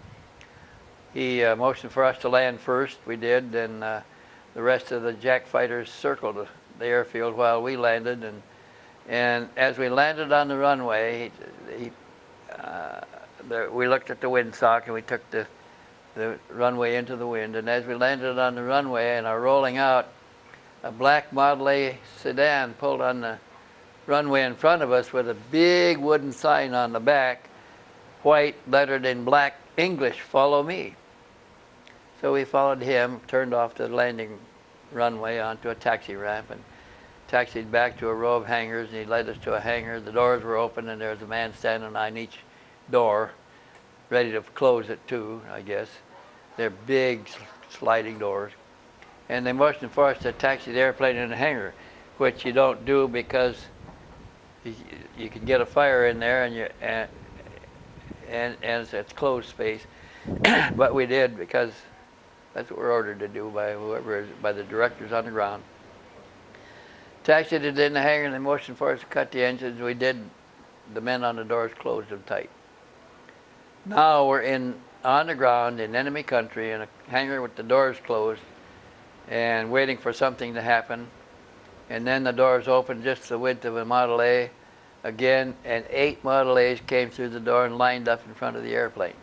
He motioned for us to land first. We did, and the rest of the JAC fighters circled the airfield while we landed. And as we landed on the runway, we looked at the windsock and we took the runway into the wind. And as we landed on the runway and are rolling out, a black Model A sedan pulled on the runway in front of us with a big wooden sign on the back, white lettered in black English, "Follow me." So we followed him, turned off the landing runway onto a taxi ramp, and taxied back to a row of hangars, and he led us to a hangar. The doors were open, and there was a man standing on each door, ready to close it too, I guess. They're big sliding doors. And they motioned for us to taxi the airplane in the hangar, which you don't do because you can get a fire in there, and it's closed space. But we did because that's what we're ordered to do by by the directors on the ground. Taxied it in the hangar, and they motioned for us to cut the engines. We did. The men on the doors closed them tight. Now we're on the ground in enemy country in a hangar with the doors closed and waiting for something to happen. And then the doors opened just the width of a Model A again, and 8 Model A's came through the door and lined up in front of the airplane.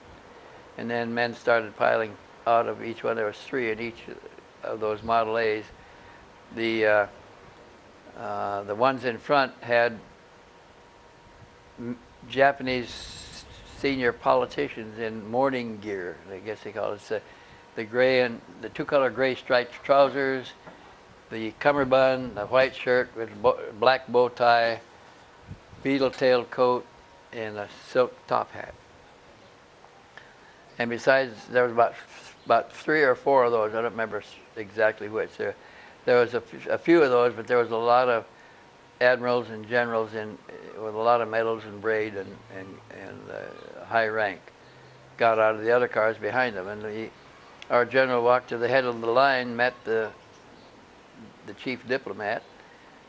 And then men started piling out of each one. There was 3 in each of those Model A's. The ones in front had Japanese senior politicians in mourning gear, I guess they call it. The gray and the 2-color gray striped trousers, the cummerbund, the white shirt with black bow tie, beetle-tailed coat, and a silk top hat. And besides, there was about 3 or 4 of those. I don't remember exactly which. There was a few of those, but there was a lot of admirals and generals with a lot of medals and braid and high rank got out of the other cars behind them. And our general walked to the head of the line, met the chief diplomat,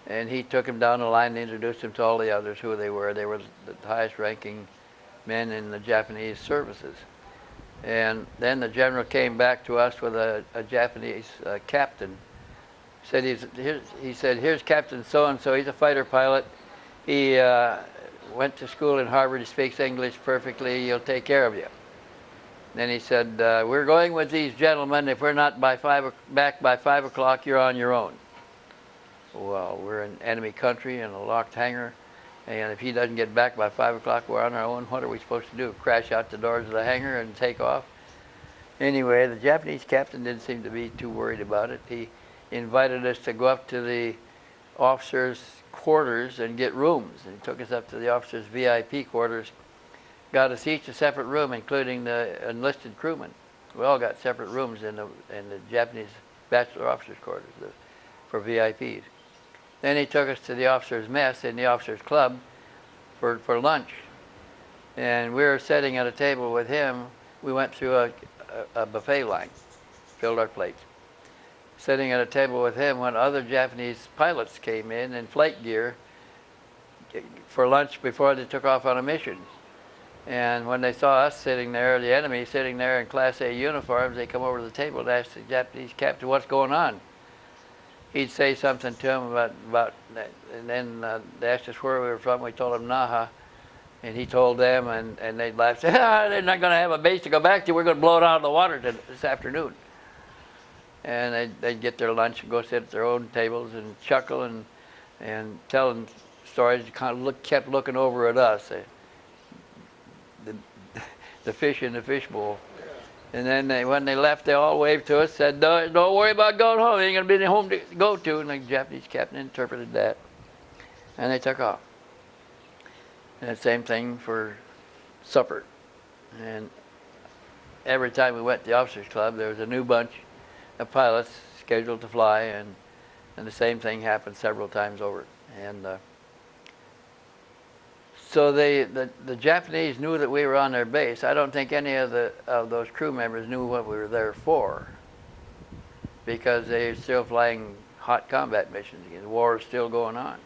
and he took him down the line and introduced him to all the others, who they were. They were the highest ranking men in the Japanese services. And then the general came back to us with a Japanese captain. He said, "Here's Captain so-and-so. He's a fighter pilot. He went to school in Harvard. He speaks English perfectly. He'll take care of you." Then he said, "We're going with these gentlemen. If we're not back by 5 o'clock, you're on your own." Well, we're in enemy country in a locked hangar, and if he doesn't get back by 5 o'clock, we're on our own. What are we supposed to do? Crash out the doors of the hangar and take off? Anyway, the Japanese captain didn't seem to be too worried about it. He invited us to go up to the officers' quarters and get rooms. And he took us up to the officers' VIP quarters, got us each a separate room, including the enlisted crewmen. We all got separate rooms in the Japanese bachelor officers' quarters for VIPs. Then he took us to the officers' mess in the officers' club for lunch. And we were sitting at a table with him. We went through a buffet line, filled our plates. Sitting at a table with him when other Japanese pilots came in flight gear for lunch before they took off on a mission. And when they saw us sitting there, the enemy sitting there in Class A uniforms, they come over to the table and ask the Japanese captain, "What's going on?" He'd say something to him about that, and then they asked us where we were from. We told them Naha, and he told them, and they'd laugh, say, "They're not going to have a base to go back to. We're going to blow it out of the water this afternoon." And they'd get their lunch and go sit at their own tables and chuckle and tell them stories. Kind of kept looking over at us, the fish in the fishbowl. And then when they left, they all waved to us, said, don't worry about going home. There ain't going to be any home to go to. And the Japanese captain interpreted that. And they took off. And the same thing for supper. And every time we went to the officers' club, there was a new bunch of pilots scheduled to fly. And the same thing happened several times over. And So the Japanese knew that we were on their base. I don't think any of those crew members knew what we were there for, because they're still flying hot combat missions. The war is still going on.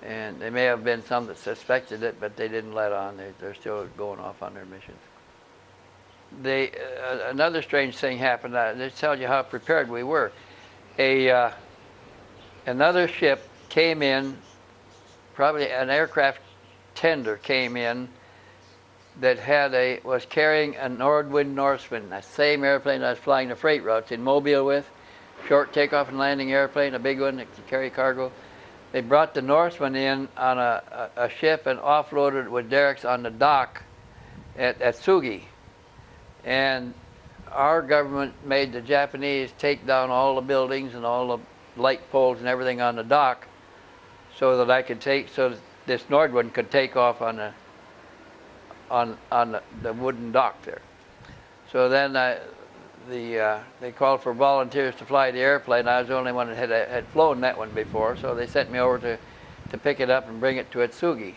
And there may have been some that suspected it, but they didn't let on. They're still going off on their missions. Another strange thing happened. This tells you how prepared we were. Another ship came in, probably an aircraft tender came in that was carrying a Nordwind Norseman, the same airplane I was flying the freight routes in Mobile with, short takeoff and landing airplane, a big one that could carry cargo. They brought the Norseman in on a ship and offloaded it with derricks on the dock at Tsugi. And our government made the Japanese take down all the buildings and all the light poles and everything on the dock so that this Nordwind could take off on the wooden dock there. So then they called for volunteers to fly the airplane. I was the only one that had flown that one before, so they sent me over to pick it up and bring it to Atsugi.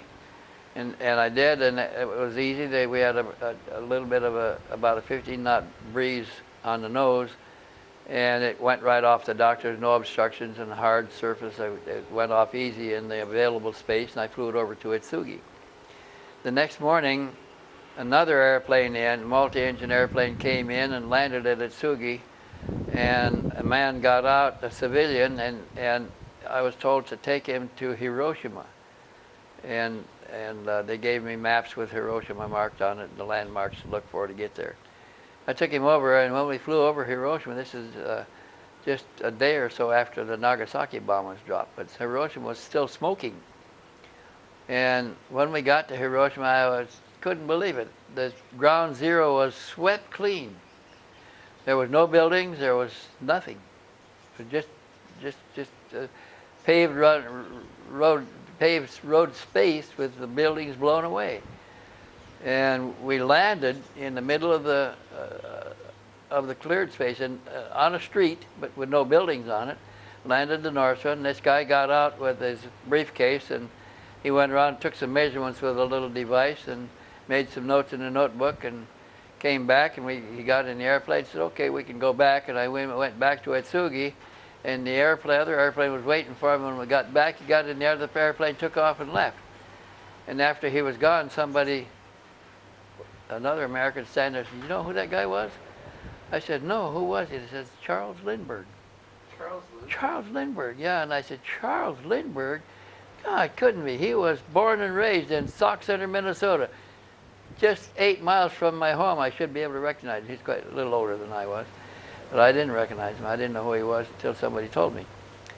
And I did, and it was easy. We had a little bit of about a 15-knot breeze on the nose, and it went right off the dock. There's no obstructions and hard surface. It went off easy in the available space, and I flew it over to Atsugi. The next morning, another airplane multi-engine airplane came in and landed at Atsugi, and a man got out, a civilian, and I was told to take him to Hiroshima. And they gave me maps with Hiroshima marked on it, the landmarks to look for to get there. I took him over, and when we flew over Hiroshima, this is just a day or so after the Nagasaki bomb was dropped, but Hiroshima was still smoking. And when we got to Hiroshima, I couldn't believe it. The ground zero was swept clean. There was no buildings, there was nothing. It was just paved road space with the buildings blown away. And we landed in the middle of the cleared space and on a street, but with no buildings on it. Landed the Norseman. This guy got out with his briefcase, and he went around and took some measurements with a little device and made some notes in a notebook, and came back, and he got in the airplane and said, okay, we can go back. And I went back to Atsugi, and the other airplane was waiting for him. When we got back, he got in the other airplane, took off and left. And after he was gone, another American standing there said, you know who that guy was? I said, no, who was he? He says, Charles Lindbergh. Charles Lindbergh? Charles Lindbergh, yeah. And I said, Charles Lindbergh? God, couldn't be. He was born and raised in Sauk Center, Minnesota. Just 8 miles from my home. I should be able to recognize him. He's quite a little older than I was. But I didn't recognize him. I didn't know who he was until somebody told me.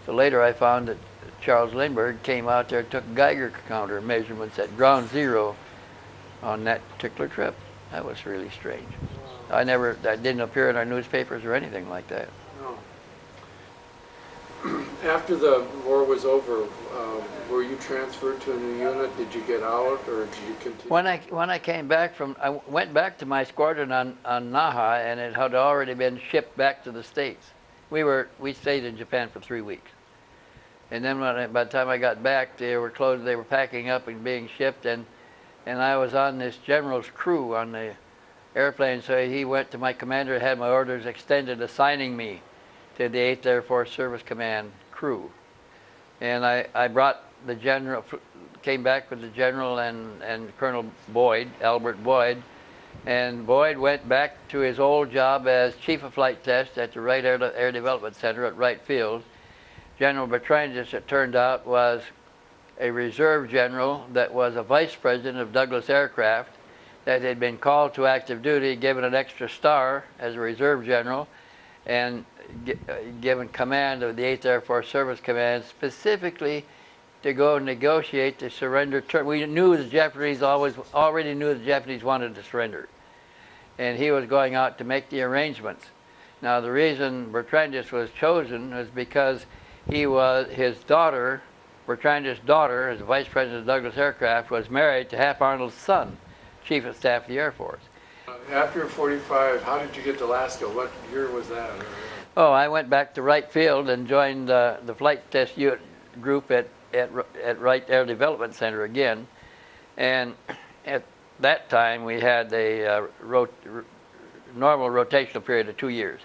So later I found that Charles Lindbergh came out there and took Geiger counter measurements at ground zero on that particular trip. That was really strange. That didn't appear in our newspapers or anything like that. No. After the war was over, were you transferred to a new unit? Did you get out, or did you continue? When I came back I went back to my squadron on Naha, and it had already been shipped back to the States. We stayed in Japan for 3 weeks. And then by the time I got back, they were closed. They were packing up and being shipped, and I was on this general's crew on the airplane. So he went to my commander, had my orders extended, assigning me to the 8th Air Force Service Command crew. And I brought the general, came back with the general and Colonel Boyd, Albert Boyd. And Boyd went back to his old job as Chief of Flight Test at the Wright Air Development Center at Wright Field. General Bertrandus, it turned out, was a reserve general that was a vice president of Douglas Aircraft that had been called to active duty, given an extra star as a reserve general, and given command of the 8th Air Force Service Command specifically to go negotiate the surrender term. We knew the Japanese already knew the Japanese wanted to surrender, and he was going out to make the arrangements. Now the reason Bertrandus was chosen was because his daughter, Bertrandus' daughter, as vice president of Douglas Aircraft, was married to Hap Arnold's son, Chief of Staff of the Air Force. After 45, how did you get to Alaska? What year was that? Oh, I went back to Wright Field and joined the flight test group at Wright Air Development Center again. And at that time, we had a normal rotational period of 2 years.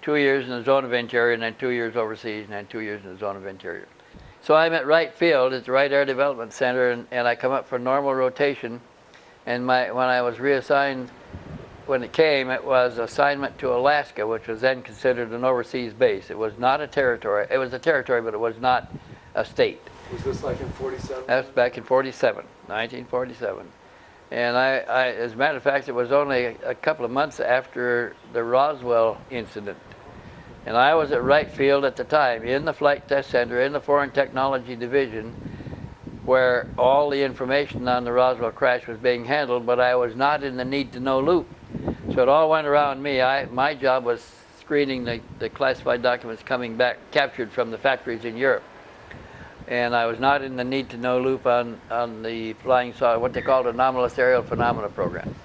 2 years in the zone of interior, and then 2 years overseas, and then 2 years in the zone of interior. So I'm at Wright Field at the Wright Air Development Center, and I come up for normal rotation. And when I was reassigned, when it was assignment to Alaska, which was then considered an overseas base. It was not a territory. It was a territory, but it was not a state. Was this like in 47? That's back in 1947. And as a matter of fact, it was only a couple of months after the Roswell incident. And I was at Wright Field at the time, in the Flight Test Center, in the Foreign Technology Division, where all the information on the Roswell crash was being handled, but I was not in the need-to-know loop. So it all went around me. My job was screening the classified documents coming back, captured from the factories in Europe. And I was not in the need-to-know loop on the flying saucer, what they called anomalous aerial phenomena program.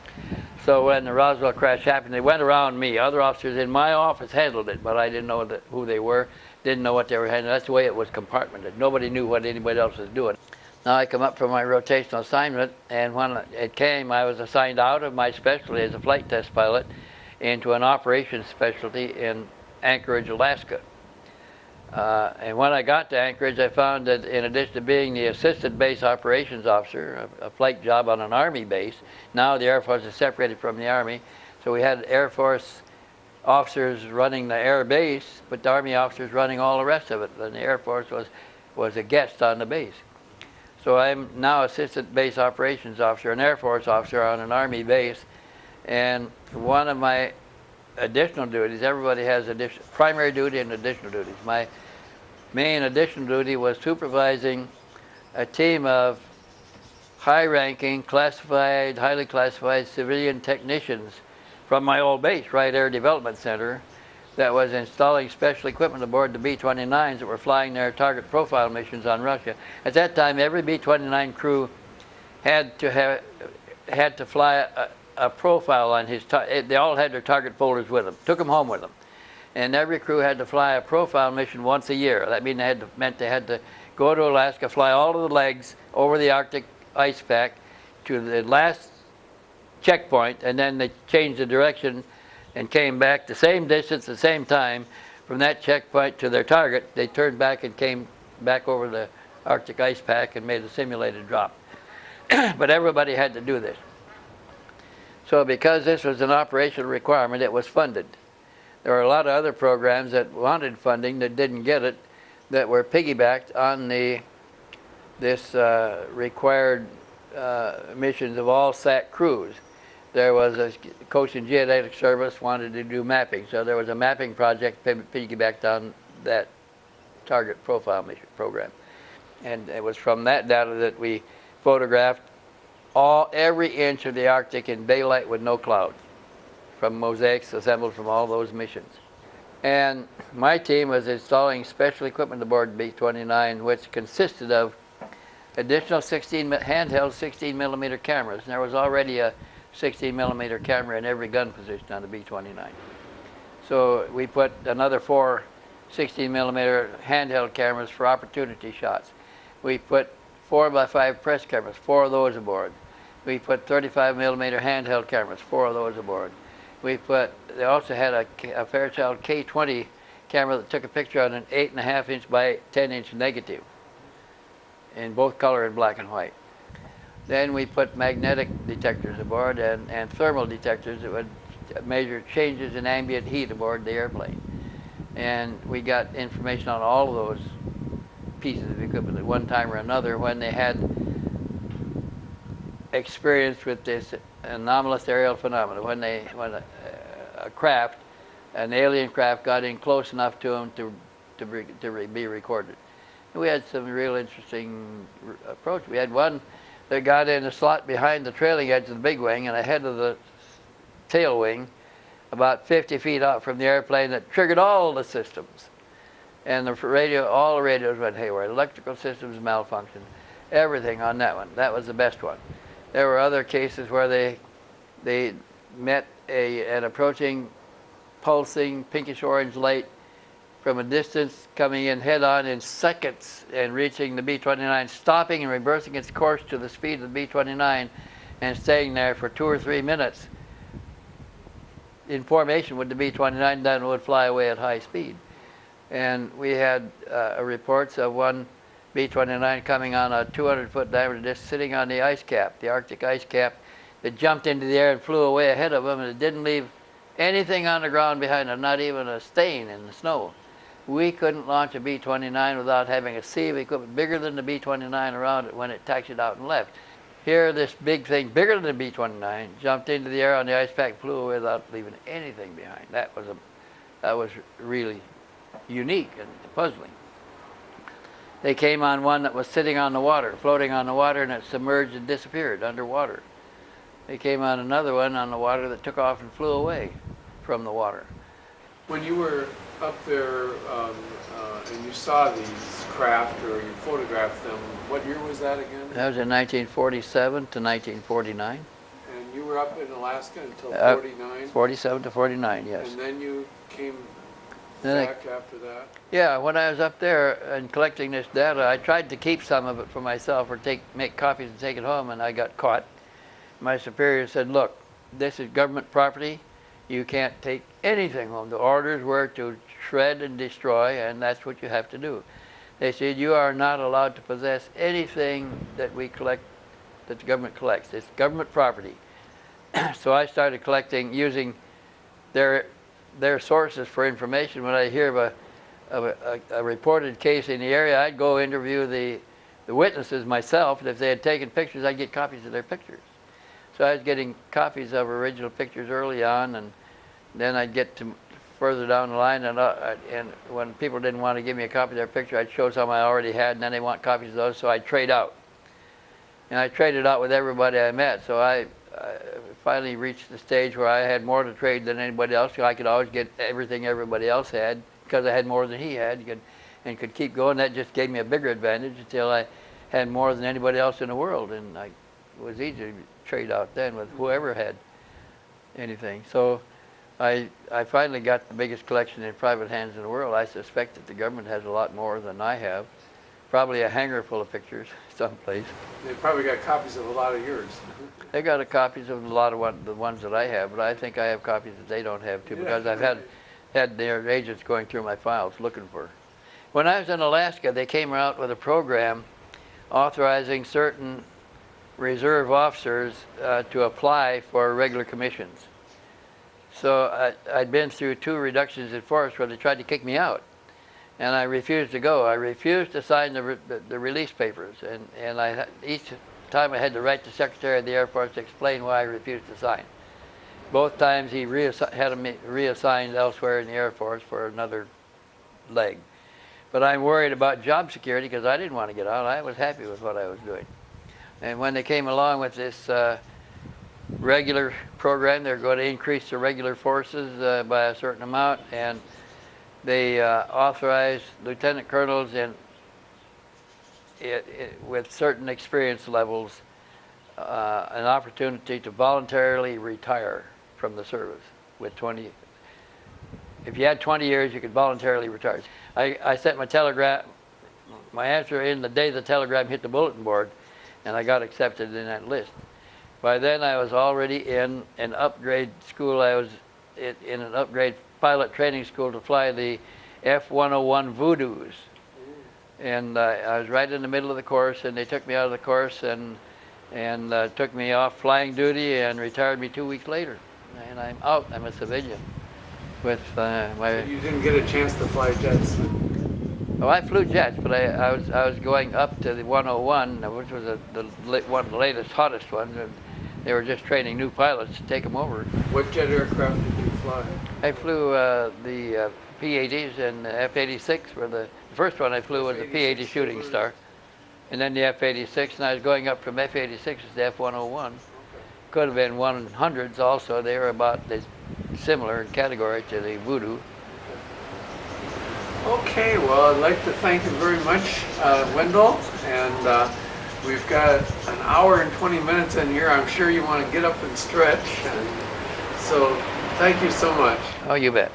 So when the Roswell crash happened, they went around me. Other officers in my office handled it, but I didn't know who they were, didn't know what they were handling. That's the way it was compartmented. Nobody knew what anybody else was doing. Now I come up for my rotational assignment, and when it came, I was assigned out of my specialty as a flight test pilot into an operations specialty in Anchorage, Alaska. And when I got to Anchorage, I found that in addition to being the assistant base operations officer, a flight job on an Army base, now the Air Force is separated from the Army, so we had Air Force officers running the air base, but the Army officers running all the rest of it, and the Air Force was a guest on the base. So I'm now assistant base operations officer, an Air Force officer on an Army base, and one of my additional duties, everybody has primary duty and additional duties. My main additional duty was supervising a team of high-ranking, classified, highly classified civilian technicians from my old base, Wright Air Development Center, that was installing special equipment aboard the B-29s that were flying their target profile missions on Russia. At that time, every B-29 crew had to fly a profile on his, they all had their target folders with them, took them home with them. And every crew had to fly a profile mission once a year. That meant they had to go to Alaska, fly all of the legs over the Arctic ice pack to the last checkpoint, and then they changed the direction and came back the same distance, the same time, from that checkpoint to their target. They turned back and came back over the Arctic ice pack and made a simulated drop. But everybody had to do this. So because this was an operational requirement, it was funded. There were a lot of other programs that wanted funding that didn't get it, that were piggybacked on this required missions of all SAC crews. There was a Coast and Geodetic Service wanted to do mapping, so there was a mapping project piggybacked on that target profile mission program. And it was from that data that we photographed every inch of the Arctic in daylight with no clouds, from mosaics assembled from all those missions. And my team was installing special equipment aboard B-29, which consisted of additional handheld 16 millimeter cameras. And there was already a 16 millimeter camera in every gun position on the B-29. So we put another 4 16 millimeter handheld cameras for opportunity shots. We put 4x5 press cameras, 4 of those aboard. We put 35 millimeter handheld cameras, 4 of those aboard. They also had a Fairchild K20 camera that took a picture on an 8.5 inch by 10 inch negative in both color and black and white. Then we put magnetic detectors aboard and thermal detectors that would measure changes in ambient heat aboard the airplane. And we got information on all of those pieces of equipment at one time or another when they had experience with this anomalous aerial phenomena, when a craft, an alien craft, got in close enough to them to be recorded. And we had some real interesting approach. We had one that got in a slot behind the trailing edge of the big wing and ahead of the tail wing, about 50 feet out from the airplane, that triggered all the systems. And all the radios went haywire. Electrical systems malfunctioned. Everything on that one. That was the best one. There were other cases where they met an approaching, pulsing, pinkish orange light from a distance, coming in head-on in seconds and reaching the B-29, stopping and reversing its course to the speed of the B-29 and staying there for 2 or 3 minutes in formation with the B-29, then would fly away at high speed. And we had reports of one B-29 coming on a 200-foot diameter disc sitting on the ice cap, the Arctic ice cap, that jumped into the air and flew away ahead of them, and it didn't leave anything on the ground behind it, not even a stain in the snow. We couldn't launch a B-29 without having a sea of equipment bigger than the B-29 around it when it taxied out and left. Here, this big thing, bigger than the B-29, jumped into the air on the ice pack, flew away without leaving anything behind. That was really unique and puzzling. They came on one that was sitting on the water, floating on the water, and it submerged and disappeared underwater. They came on another one on the water that took off and flew away from the water. When you were up there and you saw these craft or you photographed them, what year was that again? That was in 1947 to 1949. And you were up in Alaska until 49? 47 to 49, yes. And then you came Then back after that? Yeah, when I was up there and collecting this data, I tried to keep some of it for myself or make copies and take it home, and I got caught. My superior said, look, this is government property. You can't take anything home. The orders were to shred and destroy, and that's what you have to do. They said, you are not allowed to possess anything that we collect, that the government collects. It's government property. So I started collecting using their sources for information. When I hear of a reported case in the area, I'd go interview the witnesses myself, and if they had taken pictures, I'd get copies of their pictures. So I was getting copies of original pictures early on, and then I'd get to further down the line, and when people didn't want to give me a copy of their picture, I'd show some I already had, and then they want copies of those, so I'd trade out. And I traded out with everybody I met, so I finally reached the stage where I had more to trade than anybody else, so I could always get everything everybody else had, because I had more than he had, and could keep going. That just gave me a bigger advantage until I had more than anybody else in the world, and it was easy to trade out then with whoever had anything. So I finally got the biggest collection in private hands in the world. I suspect that the government has a lot more than I have. Probably a hangar full of pictures someplace. They probably got copies of a lot of yours. They got copies of a lot of the ones that I have, but I think I have copies that they don't have too, because I've had their agents going through my files looking for. When I was in Alaska, they came out with a program authorizing certain reserve officers to apply for regular commissions. So I'd been through 2 reductions in force where they tried to kick me out, and I refused to go. I refused to sign the release papers, and each time I had to write the Secretary of the Air Force to explain why I refused to sign. Both times he had me reassigned elsewhere in the Air Force for another leg. But I'm worried about job security because I didn't want to get out. I was happy with what I was doing. And when they came along with this regular program, they're going to increase the regular forces by a certain amount, and they authorized lieutenant colonels with certain experience levels an opportunity to voluntarily retire from the service with 20. If you had 20 years, you could voluntarily retire. I sent my answer in the day the telegram hit the bulletin board, and I got accepted in that list. By then, I was already in an upgrade school. I was in an upgrade pilot training school to fly the F-101 Voodoos. And I was right in the middle of the course, and they took me out of the course and took me off flying duty and retired me 2 weeks later. And I'm out. I'm a civilian. With my. So you didn't get a chance to fly jets? Oh, I flew jets, but I was going up to the 101, which was one of the latest, hottest ones, and they were just training new pilots to take them over. What jet aircraft did you fly? I flew the P-80s and the F-86 were the first one I flew was the P-80 Shooting Star, and then the F-86, and I was going up from F-86 to the F-101. Could have been 100s also. They were about similar in category to the Voodoo. Okay, well, I'd like to thank you very much, Wendell, and we've got an hour and 20 minutes in here. I'm sure you want to get up and stretch, and so thank you so much. Oh, you bet.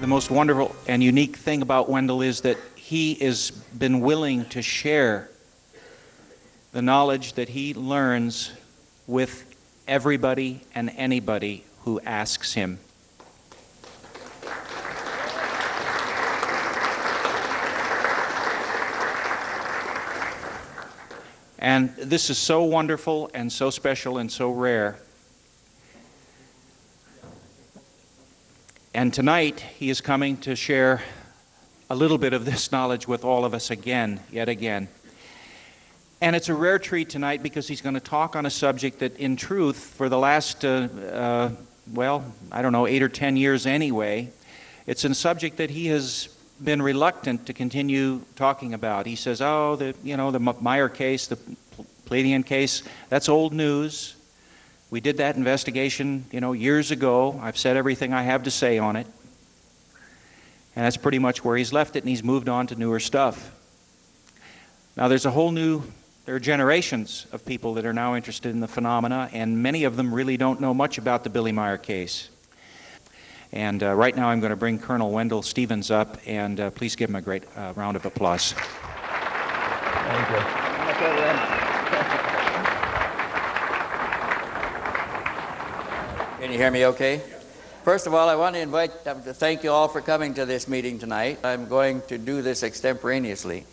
The most wonderful and unique thing about Wendell is that he has been willing to share the knowledge that he learns with everybody and anybody who asks him. And this is so wonderful and so special and so rare. And tonight, he is coming to share a little bit of this knowledge with all of us again, yet again. And it's a rare treat tonight because he's going to talk on a subject that, in truth, for the last, 8 or 10 years anyway, it's a subject that he has been reluctant to continue talking about. He says, the Meyer case, the Pleiadian case, that's old news. We did that investigation, years ago. I've said everything I have to say on it. And that's pretty much where he's left it, and he's moved on to newer stuff. Now, there are generations of people that are now interested in the phenomena, and many of them really don't know much about the Billy Meyer case. And right now I'm going to bring Colonel Wendell Stevens up, and please give him a great round of applause. Thank you. Can you hear me okay? First of all, I want to thank you all for coming to this meeting tonight. I'm going to do this extemporaneously.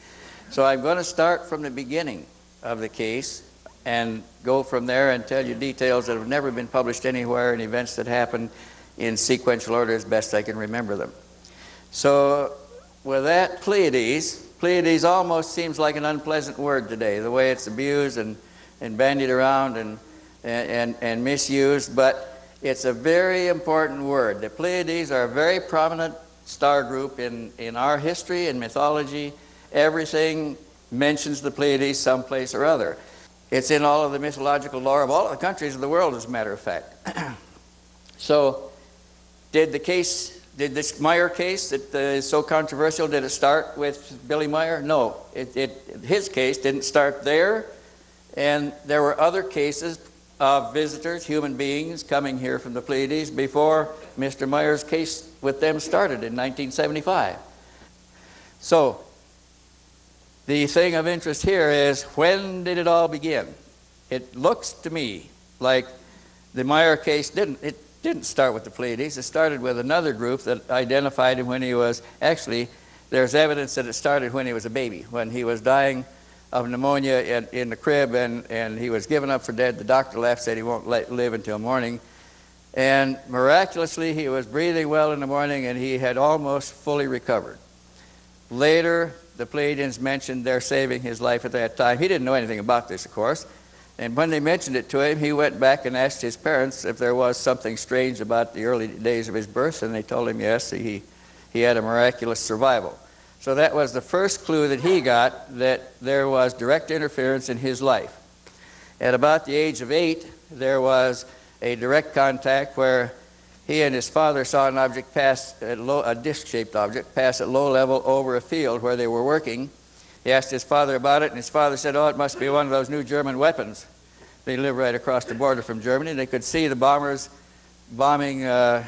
So I'm going to start from the beginning of the case and go from there and tell you details that have never been published anywhere and events that happened in sequential order as best I can remember them. So with that, Pleiades almost seems like an unpleasant word today, the way it's abused and bandied around and misused, but it's a very important word. The Pleiades are a very prominent star group in our history and mythology. Everything mentions the Pleiades someplace or other. It's in all of the mythological lore of all of the countries of the world, as a matter of fact. So, did this Meyer case that is so controversial, did it start with Billy Meyer? No. His case didn't start there, and there were other cases of visitors, human beings, coming here from the Pleiades before Mr. Meyer's case with them started in 1975. So, the thing of interest here is, when did it all begin? It looks to me like the Meyer case didn't start with the Pleiades. It started with another group that identified him when he was, actually, there's evidence that it started when he was a baby, when he was dying of pneumonia in the crib, and he was given up for dead. The doctor left, said he won't live until morning. And miraculously, he was breathing well in the morning, and he had almost fully recovered. Later, the Pleiadians mentioned they're saving his life at that time. He didn't know anything about this, of course. And when they mentioned it to him, he went back and asked his parents if there was something strange about the early days of his birth, and they told him yes, he had a miraculous survival. So that was the first clue that he got that there was direct interference in his life. At about the age of 8, there was a direct contact where he and his father saw an object pass, a disc-shaped object, pass at low level over a field where they were working. He asked his father about it, and his father said, it must be one of those new German weapons. They live right across the border from Germany. They could see the bombers bombing the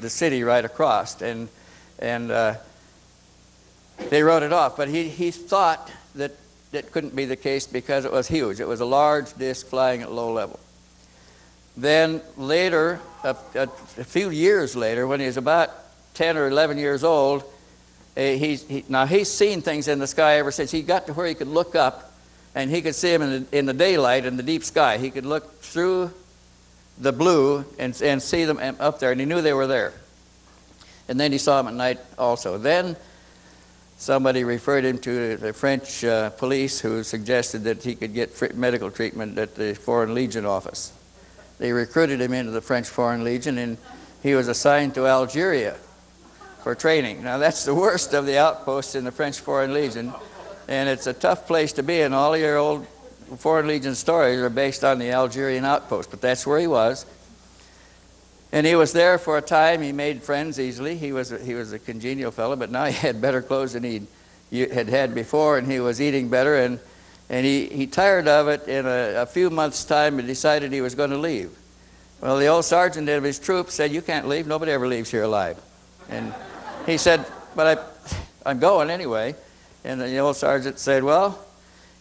city right across, and they wrote it off. But he thought that it couldn't be the case because it was huge. It was a large disc flying at low level. Then later, a few years later, when he was about 10 or 11 years old, now he's seen things in the sky ever since. He got to where he could look up, and he could see them in the daylight in the deep sky. He could look through the blue and see them up there, and he knew they were there. And then he saw them at night also. Then somebody referred him to the French police, who suggested that he could get medical treatment at the Foreign Legion office. They recruited him into the French Foreign Legion, and he was assigned to Algeria for training. Now, that's the worst of the outposts in the French Foreign Legion, and it's a tough place to be, and all your old Foreign Legion stories are based on the Algerian outpost, but that's where he was. And he was there for a time. He made friends easily. He was a congenial fellow, but now he had better clothes than he had had before, and he was eating better, and he tired of it. In a few months' time, and decided he was going to leave. Well, the old sergeant of his troop said, "You can't leave. Nobody ever leaves here alive." And he said, but I'm going anyway. And the old sergeant said, well,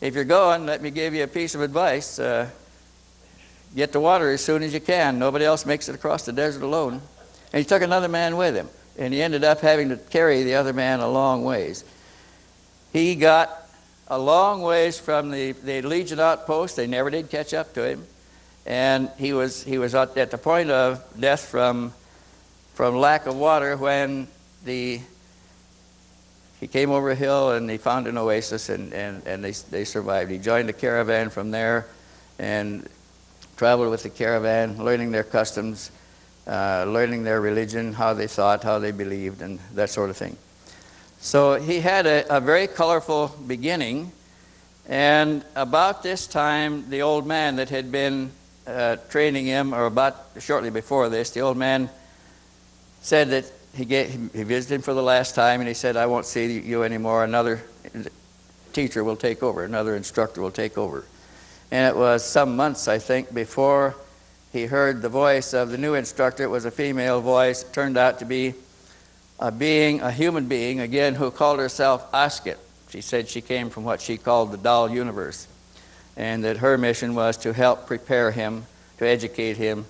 if you're going, let me give you a piece of advice. Get to water as soon as you can. Nobody else makes it across the desert alone. And he took another man with him. And he ended up having to carry the other man a long ways. He got a long ways from the Legion outpost. They never did catch up to him. And he was at the point of death from lack of water when he came over a hill and he found an oasis, and they survived. He joined a caravan from there and traveled with the caravan, learning their customs, learning their religion, how they thought, how they believed, and that sort of thing. So he had a very colorful beginning, and about this time, the old man that had been training him, or about shortly before this, the old man said that he visited him for the last time, and he said, I won't see you anymore. Another teacher will take over. Another instructor will take over. And it was some months, I think, before he heard the voice of the new instructor. It was a female voice. It turned out to be a human being, again, who called herself Asket. She said she came from what she called the doll universe, and that her mission was to help prepare him, to educate him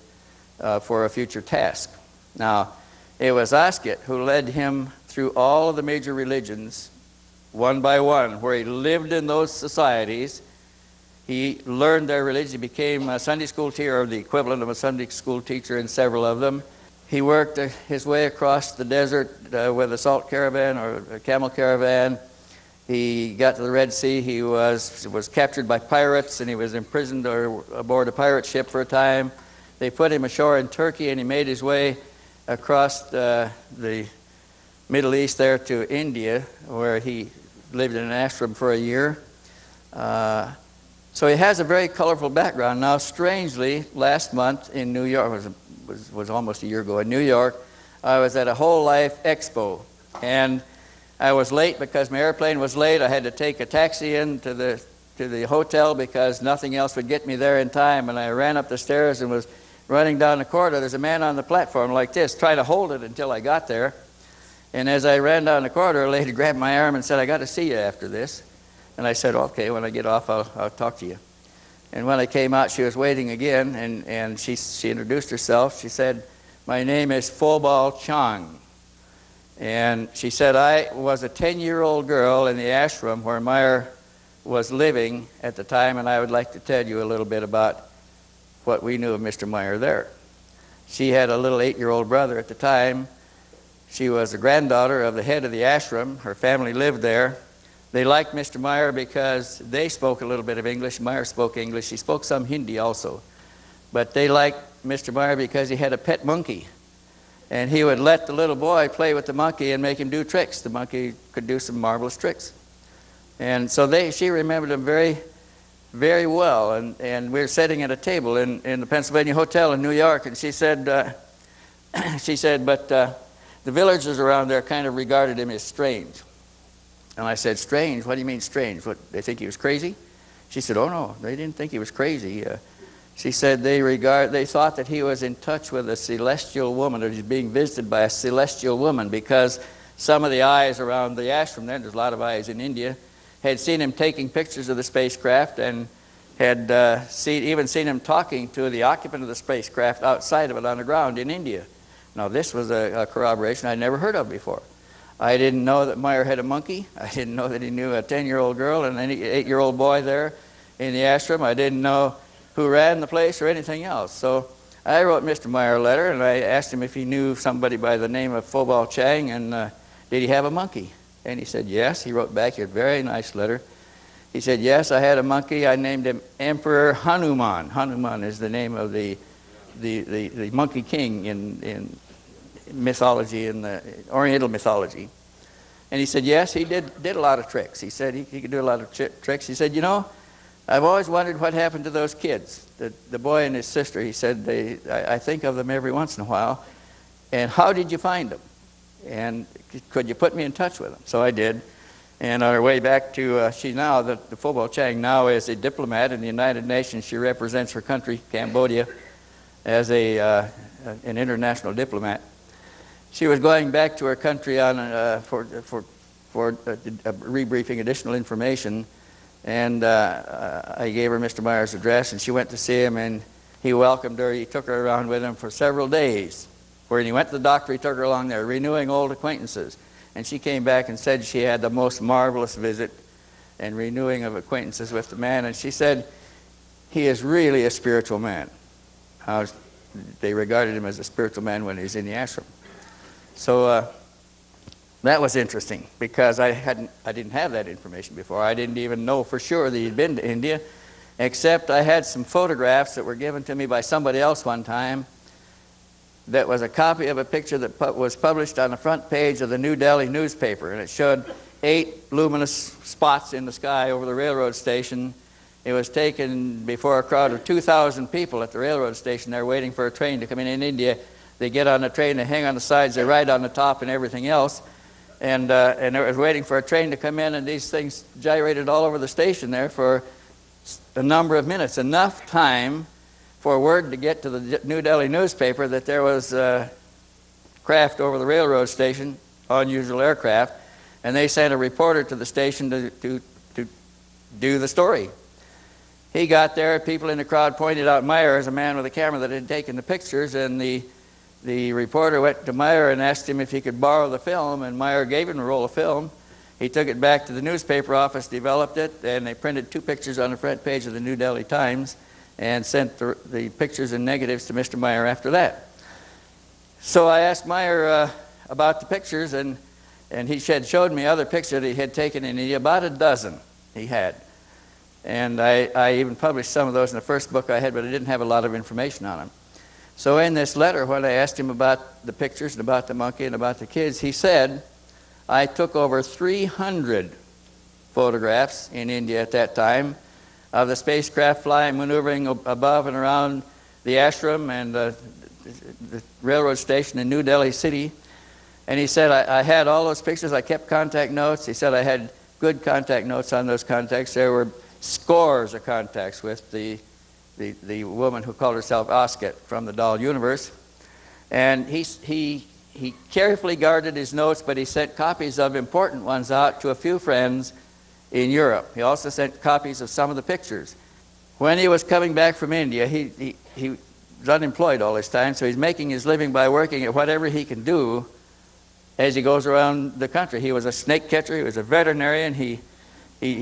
for a future task. Now, it was Asket who led him through all of the major religions, one by one, where he lived in those societies. He learned their religion. He became a Sunday school teacher, or the equivalent of a Sunday school teacher in several of them. He worked his way across the desert with a salt caravan or a camel caravan. He got to the Red Sea. He was captured by pirates, and he was imprisoned aboard a pirate ship for a time. They put him ashore in Turkey, and he made his way across the Middle East there to India, where he lived in an ashram for a year. So he has a very colorful background. Now, strangely, last month in New York, was almost a year ago in New York, I was at a Whole Life Expo, and I was late because my airplane was late. I had to take a taxi in to the hotel because nothing else would get me there in time, and I ran up the stairs and was running down the corridor. There's a man on the platform like this, trying to hold it until I got there. And as I ran down the corridor, a lady grabbed my arm and said, I got to see you after this. And I said, okay, when I get off, I'll talk to you. And when I came out, she was waiting again, and she introduced herself. She said, my name is Phobal Chang. And she said, I was a 10-year-old girl in the ashram where Meyer was living at the time, and I would like to tell you a little bit about what we knew of Mr. Meyer there. She had a little 8-year-old brother at the time. She was a granddaughter of the head of the ashram. Her family lived there. They liked Mr. Meyer because they spoke a little bit of English. Meyer spoke English. He spoke some Hindi also. But they liked Mr. Meyer because he had a pet monkey. And he would let the little boy play with the monkey and make him do tricks. The monkey could do some marvelous tricks. And so she remembered him very, very well. And we were sitting at a table in the Pennsylvania Hotel in New York, and she said, but the villagers around there kind of regarded him as strange. And I said, strange? What do you mean strange? What, they think he was crazy? She said, oh no, they didn't think he was crazy. She said they thought that he was in touch with a celestial woman, or he's being visited by a celestial woman, because some of the eyes around the ashram there's a lot of eyes in India, had seen him taking pictures of the spacecraft, and had even seen him talking to the occupant of the spacecraft outside of it on the ground in India. Now this was a corroboration I'd never heard of before. I didn't know that Meyer had a monkey. I didn't know that he knew a 10-year-old girl and an 8-year-old boy there in the ashram. I didn't know who ran the place or anything else. So I wrote Mr. Meyer a letter, and I asked him if he knew somebody by the name of Phobal Chang, and did he have a monkey? And he said yes. He wrote back a very nice letter. He said, yes, I had a monkey. I named him Emperor Hanuman. Hanuman is the name of the monkey king in mythology, in the Oriental mythology. And he said, yes, he did a lot of tricks. He said he could do a lot of tricks. He said, you know, I've always wondered what happened to those kids, the boy and his sister. He said, I think of them every once in a while. And how did you find them? And could you put me in touch with them? So I did. And on our way back to, the Phobal Chang now is a diplomat in the United Nations. She represents her country, Cambodia, as an international diplomat. She was going back to her country on for rebriefing additional information, and I gave her Mr. Meyer's address, and she went to see him, and he welcomed her. He took her around with him for several days. When he went to the doctor, he took her along there, renewing old acquaintances. And she came back and said she had the most marvelous visit and renewing of acquaintances with the man. And she said, he is really a spiritual man. They regarded him as a spiritual man when he was in the ashram. So that was interesting, because I didn't have that information before. I didn't even know for sure that he'd been to India, except I had some photographs that were given to me by somebody else one time. That was a copy of a picture that was published on the front page of the New Delhi newspaper, and it showed 8 luminous spots in the sky over the railroad station. It was taken before a crowd of 2,000 people at the railroad station. They're waiting for a train to come in India. They get on the train, they hang on the sides, they ride on the top and everything else. And they was waiting for a train to come in, and these things gyrated all over the station there for a number of minutes, enough time for word to get to the New Delhi newspaper that there was a craft over the railroad station, unusual aircraft, and they sent a reporter to the station to do the story. He got there, people in the crowd pointed out Meyer as a man with a camera that had taken the pictures, and the reporter went to Meyer and asked him if he could borrow the film, and Meyer gave him a roll of film. He took it back to the newspaper office, developed it, and they printed 2 pictures on the front page of the New Delhi Times, and sent the pictures and negatives to Mr. Meyer after that. So I asked Meyer about the pictures, and he showed me other pictures that he had taken in India, about a dozen he had. And I even published some of those in the first book I had, but I didn't have a lot of information on them. So in this letter, when I asked him about the pictures and about the monkey and about the kids, he said, I took over 300 photographs in India at that time of the spacecraft flying, maneuvering above and around the ashram and the railroad station in New Delhi City. And he said, I had all those pictures. I kept contact notes. He said I had good contact notes on those contacts. There were scores of contacts with the woman who called herself Osket from the Doll Universe. And he carefully guarded his notes, but he sent copies of important ones out to a few friends in Europe. He also sent copies of some of the pictures. When he was coming back from India, he was unemployed all this time, so he's making his living by working at whatever he can do as he goes around the country. He was a snake catcher, he was a veterinarian, he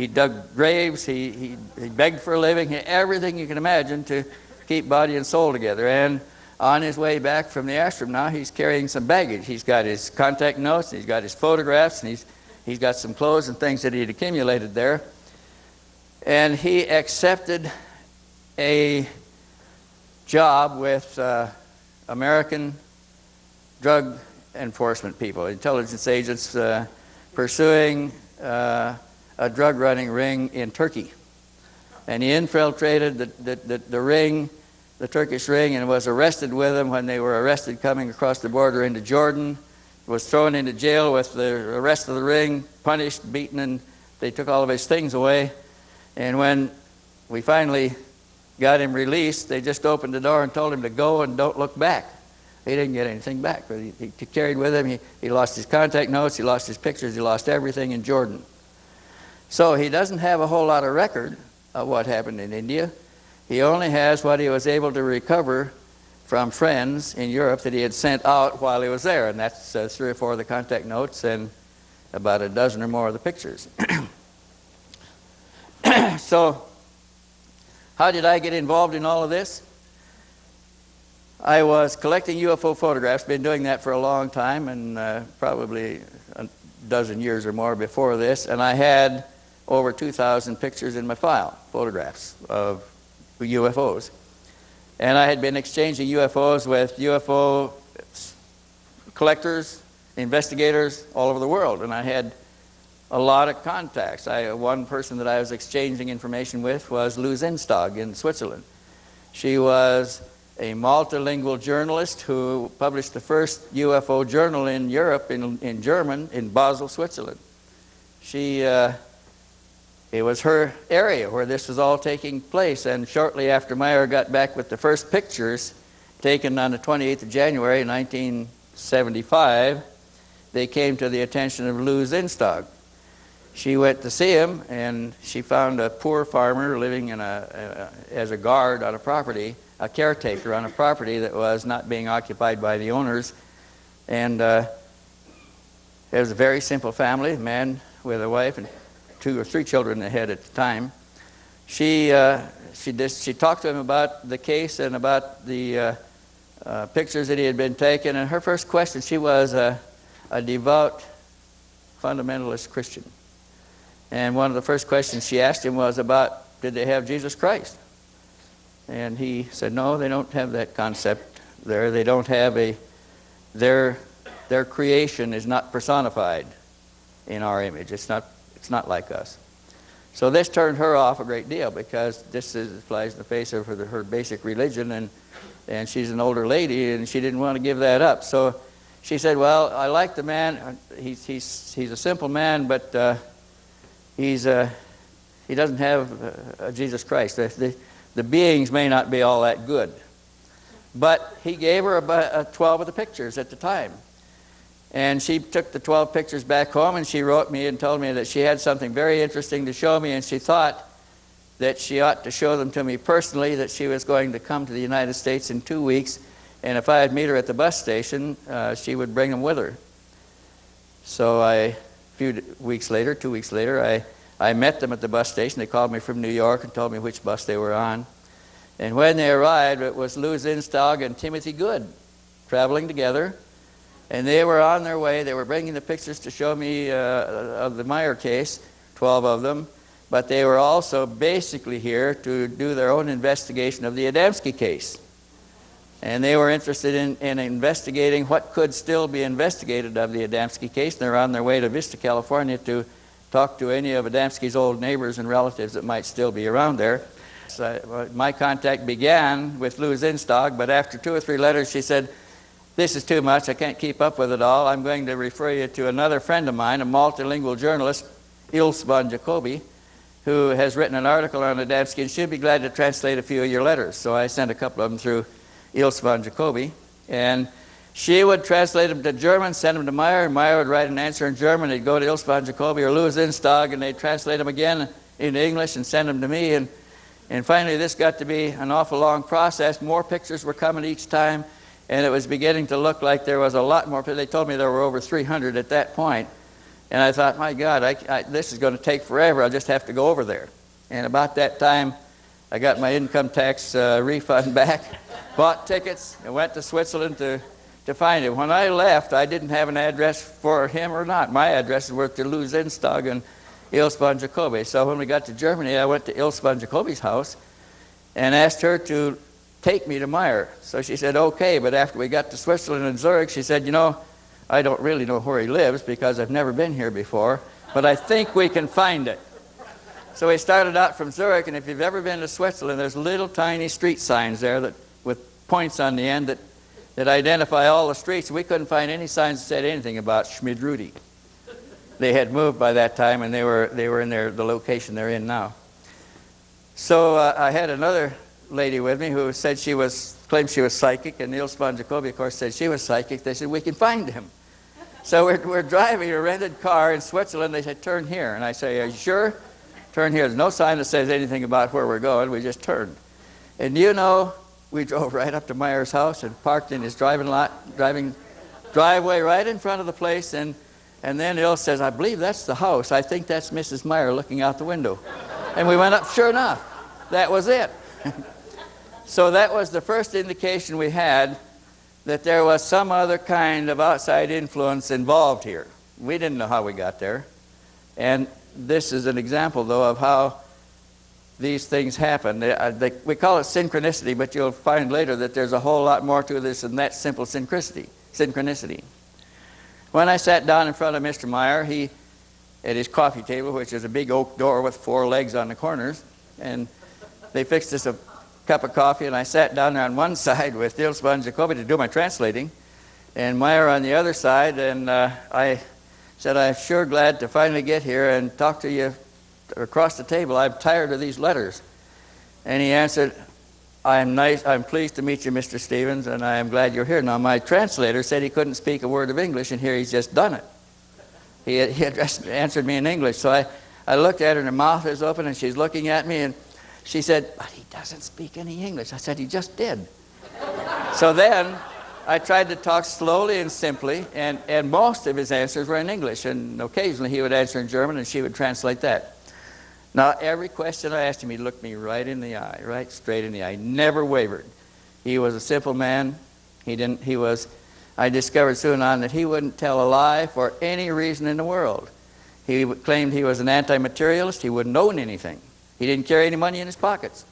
dug graves, he begged for a living, everything you can imagine to keep body and soul together. And on his way back from the ashram now, he's carrying some baggage. He's got his contact notes, he's got his photographs, and he's got some clothes and things that he'd accumulated there. And he accepted a job with American drug enforcement people, intelligence agents pursuing a drug running ring in Turkey. And he infiltrated the ring, the Turkish ring, and was arrested with them when they were arrested coming across the border into Jordan. Was thrown into jail with the rest of the ring, punished, beaten, and they took all of his things away. And when we finally got him released, they just opened the door and told him to go and don't look back. He didn't get anything back, but he carried with him. He lost his contact notes, he lost his pictures, he lost everything in Jordan. So he doesn't have a whole lot of record of what happened in India. He only has what he was able to recover from friends in Europe that he had sent out while he was there, and that's 3 or 4 of the contact notes and about a dozen or more of the pictures. So, how did I get involved in all of this? I was collecting UFO photographs, been doing that for a long time, and probably a dozen years or more before this, and I had over 2,000 pictures in my file, photographs of UFOs. And I had been exchanging UFOs with UFO collectors, investigators all over the world, and I had a lot of contacts. One person that I was exchanging information with was Lou Zinstag in Switzerland. She was a multilingual journalist who published the first UFO journal in Europe in German in Basel, Switzerland. It was her area where this was all taking place, and shortly after Meyer got back with the first pictures taken on the 28th of January 1975, they came to the attention of Lou Zinstog. She went to see him, and she found a poor farmer living in as a guard on a property, a caretaker on a property that was not being occupied by the owners. And it was a very simple family, a man with a wife and 2 or 3 children they had at the time. She talked to him about the case and about the pictures that he had been taken. And her first question, she was a devout fundamentalist Christian. And one of the first questions she asked him was about, did they have Jesus Christ? And he said, no, they don't have that concept there. They don't have their creation is not personified in our image. It's not like us. So this turned her off a great deal, because this flies in the face of her basic religion, and she's an older lady, and she didn't want to give that up. So she said, well, I like the man. He's a simple man, but he doesn't have Jesus Christ. The beings may not be all that good. But he gave her about 12 of the pictures at the time. And she took the 12 pictures back home, and she wrote me and told me that she had something very interesting to show me, and she thought that she ought to show them to me personally, that she was going to come to the United States in 2 weeks, and if I'd meet her at the bus station, she would bring them with her. So a few weeks later, 2 weeks later, I met them at the bus station. They called me from New York and told me which bus they were on. And when they arrived, it was Lou Zinstog and Timothy Good traveling together. And they were on their way. They were bringing the pictures to show me of the Meyer case, 12 of them. But they were also basically here to do their own investigation of the Adamski case. And they were interested in investigating what could still be investigated of the Adamski case. And they're on their way to Vista, California to talk to any of Adamski's old neighbors and relatives that might still be around there. So my contact began with Lou Zinstog, but after 2 or 3 letters she said, this is too much, I can't keep up with it all. I'm going to refer you to another friend of mine, a multilingual journalist, Ilse von Jacobi, who has written an article on Adamski, and she'll be glad to translate a few of your letters. So I sent a couple of them through Ilse von Jacobi, and she would translate them to German, send them to Meyer, and Meyer would write an answer in German. He'd go to Ilse von Jacobi or Lou Zinstog, and they'd translate them again into English and send them to me. And finally, this got to be an awful long process. More pictures were coming each time, and it was beginning to look like there was a lot more. They told me there were over 300 at that point. And I thought, my God, this is going to take forever. I'll just have to go over there. And about that time, I got my income tax refund back, bought tickets, and went to Switzerland to find him. When I left, I didn't have an address for him or not. My addresses were to Lou Zinstog and Ilse von Jacobi. So when we got to Germany, I went to Ilse von Jacobi's house and asked her to take me to Meyer. So she said, okay, but after we got to Switzerland and Zurich, she said, you know, I don't really know where he lives because I've never been here before, but I think we can find it. So we started out from Zurich, and if you've ever been to Switzerland, there's little tiny street signs there with points on the end that identify all the streets. We couldn't find any signs that said anything about Schmidrudi. They had moved by that time, and they were in the location they're in now. So I had another lady with me who said claimed she was psychic, and Ilse von Jacobi, of course, said she was psychic. They said, we can find him. So we're driving a rented car in Switzerland. They said, turn here. And I say, are you sure? Turn here. There's no sign that says anything about where we're going. We just turned. And you know, we drove right up to Meyer's house and parked in his driveway right in front of the place. And then Ilse says, I believe that's the house. I think that's Mrs. Meyer looking out the window. And we went up, sure enough, that was it. So that was the first indication we had that there was some other kind of outside influence involved here. We didn't know how we got there. And this is an example, though, of how these things happen. We call it synchronicity, but you'll find later that there's a whole lot more to this than that simple synchronicity. When I sat down in front of Mr. Meyer, he, at his coffee table, which is a big oak door with 4 legs on the corners, and they fixed us a cup of coffee, and I sat down there on one side with Ilse von Jacobi to do my translating, and Meyer on the other side, and I said, I'm sure glad to finally get here and talk to you across the table. I'm tired of these letters. And he answered, I'm pleased to meet you, Mr. Stevens, and I am glad you're here. Now, my translator said he couldn't speak a word of English, and here he's just done it. He answered me in English. So I looked at her, and her mouth is open, and she's looking at me, and she said, "But he doesn't speak any English." I said, "He just did." So then I tried to talk slowly and simply, and most of his answers were in English, and occasionally he would answer in German, and she would translate that. Now, every question I asked him, he looked me right in the eye, right straight in the eye, never wavered. He was a simple man. I discovered soon on that he wouldn't tell a lie for any reason in the world. He claimed he was an anti-materialist. He wouldn't own anything. He didn't carry any money in his pockets.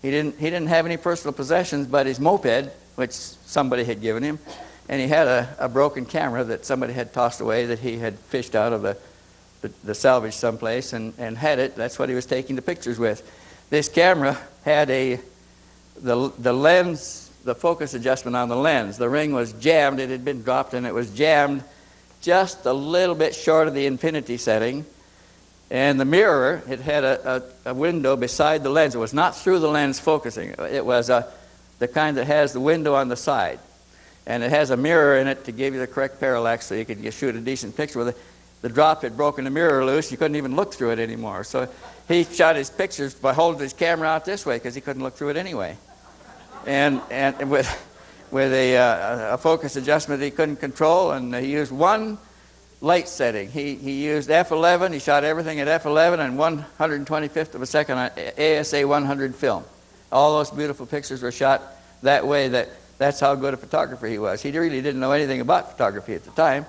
He didn't have any personal possessions but his moped, which somebody had given him, and he had a broken camera that somebody had tossed away that he had fished out of the salvage someplace and had it. That's what he was taking the pictures with. This camera had the lens, the focus adjustment on the lens. The ring was jammed. It had been dropped, and it was jammed just a little bit short of the infinity setting. And the mirror, it had a window beside the lens. It was not through the lens focusing. It was the kind that has the window on the side. And it has a mirror in it to give you the correct parallax so you could shoot a decent picture with it. The drop had broken the mirror loose. You couldn't even look through it anymore. So he shot his pictures by holding his camera out this way because he couldn't look through it anyway. And with a focus adjustment he couldn't control, and he used one light setting. He used f11. He shot everything at f11 and 125th of a second on ASA 100 film. All those beautiful pictures were shot that way. That's how good a photographer he was. He really didn't know anything about photography at the time.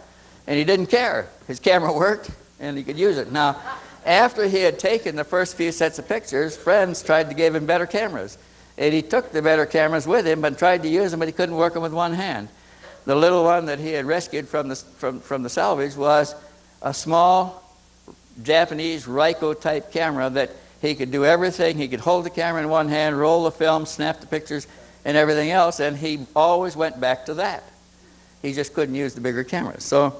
And he didn't care. His camera worked, and he could use it. Now, after he had taken the first few sets of pictures, friends tried to give him better cameras. And he took the better cameras with him and tried to use them, but he couldn't work them with one hand. The little one that he had rescued from the salvage was a small Japanese Ricoh-type camera that he could do everything. He could hold the camera in one hand, roll the film, snap the pictures, and everything else, and he always went back to that. He just couldn't use the bigger cameras. So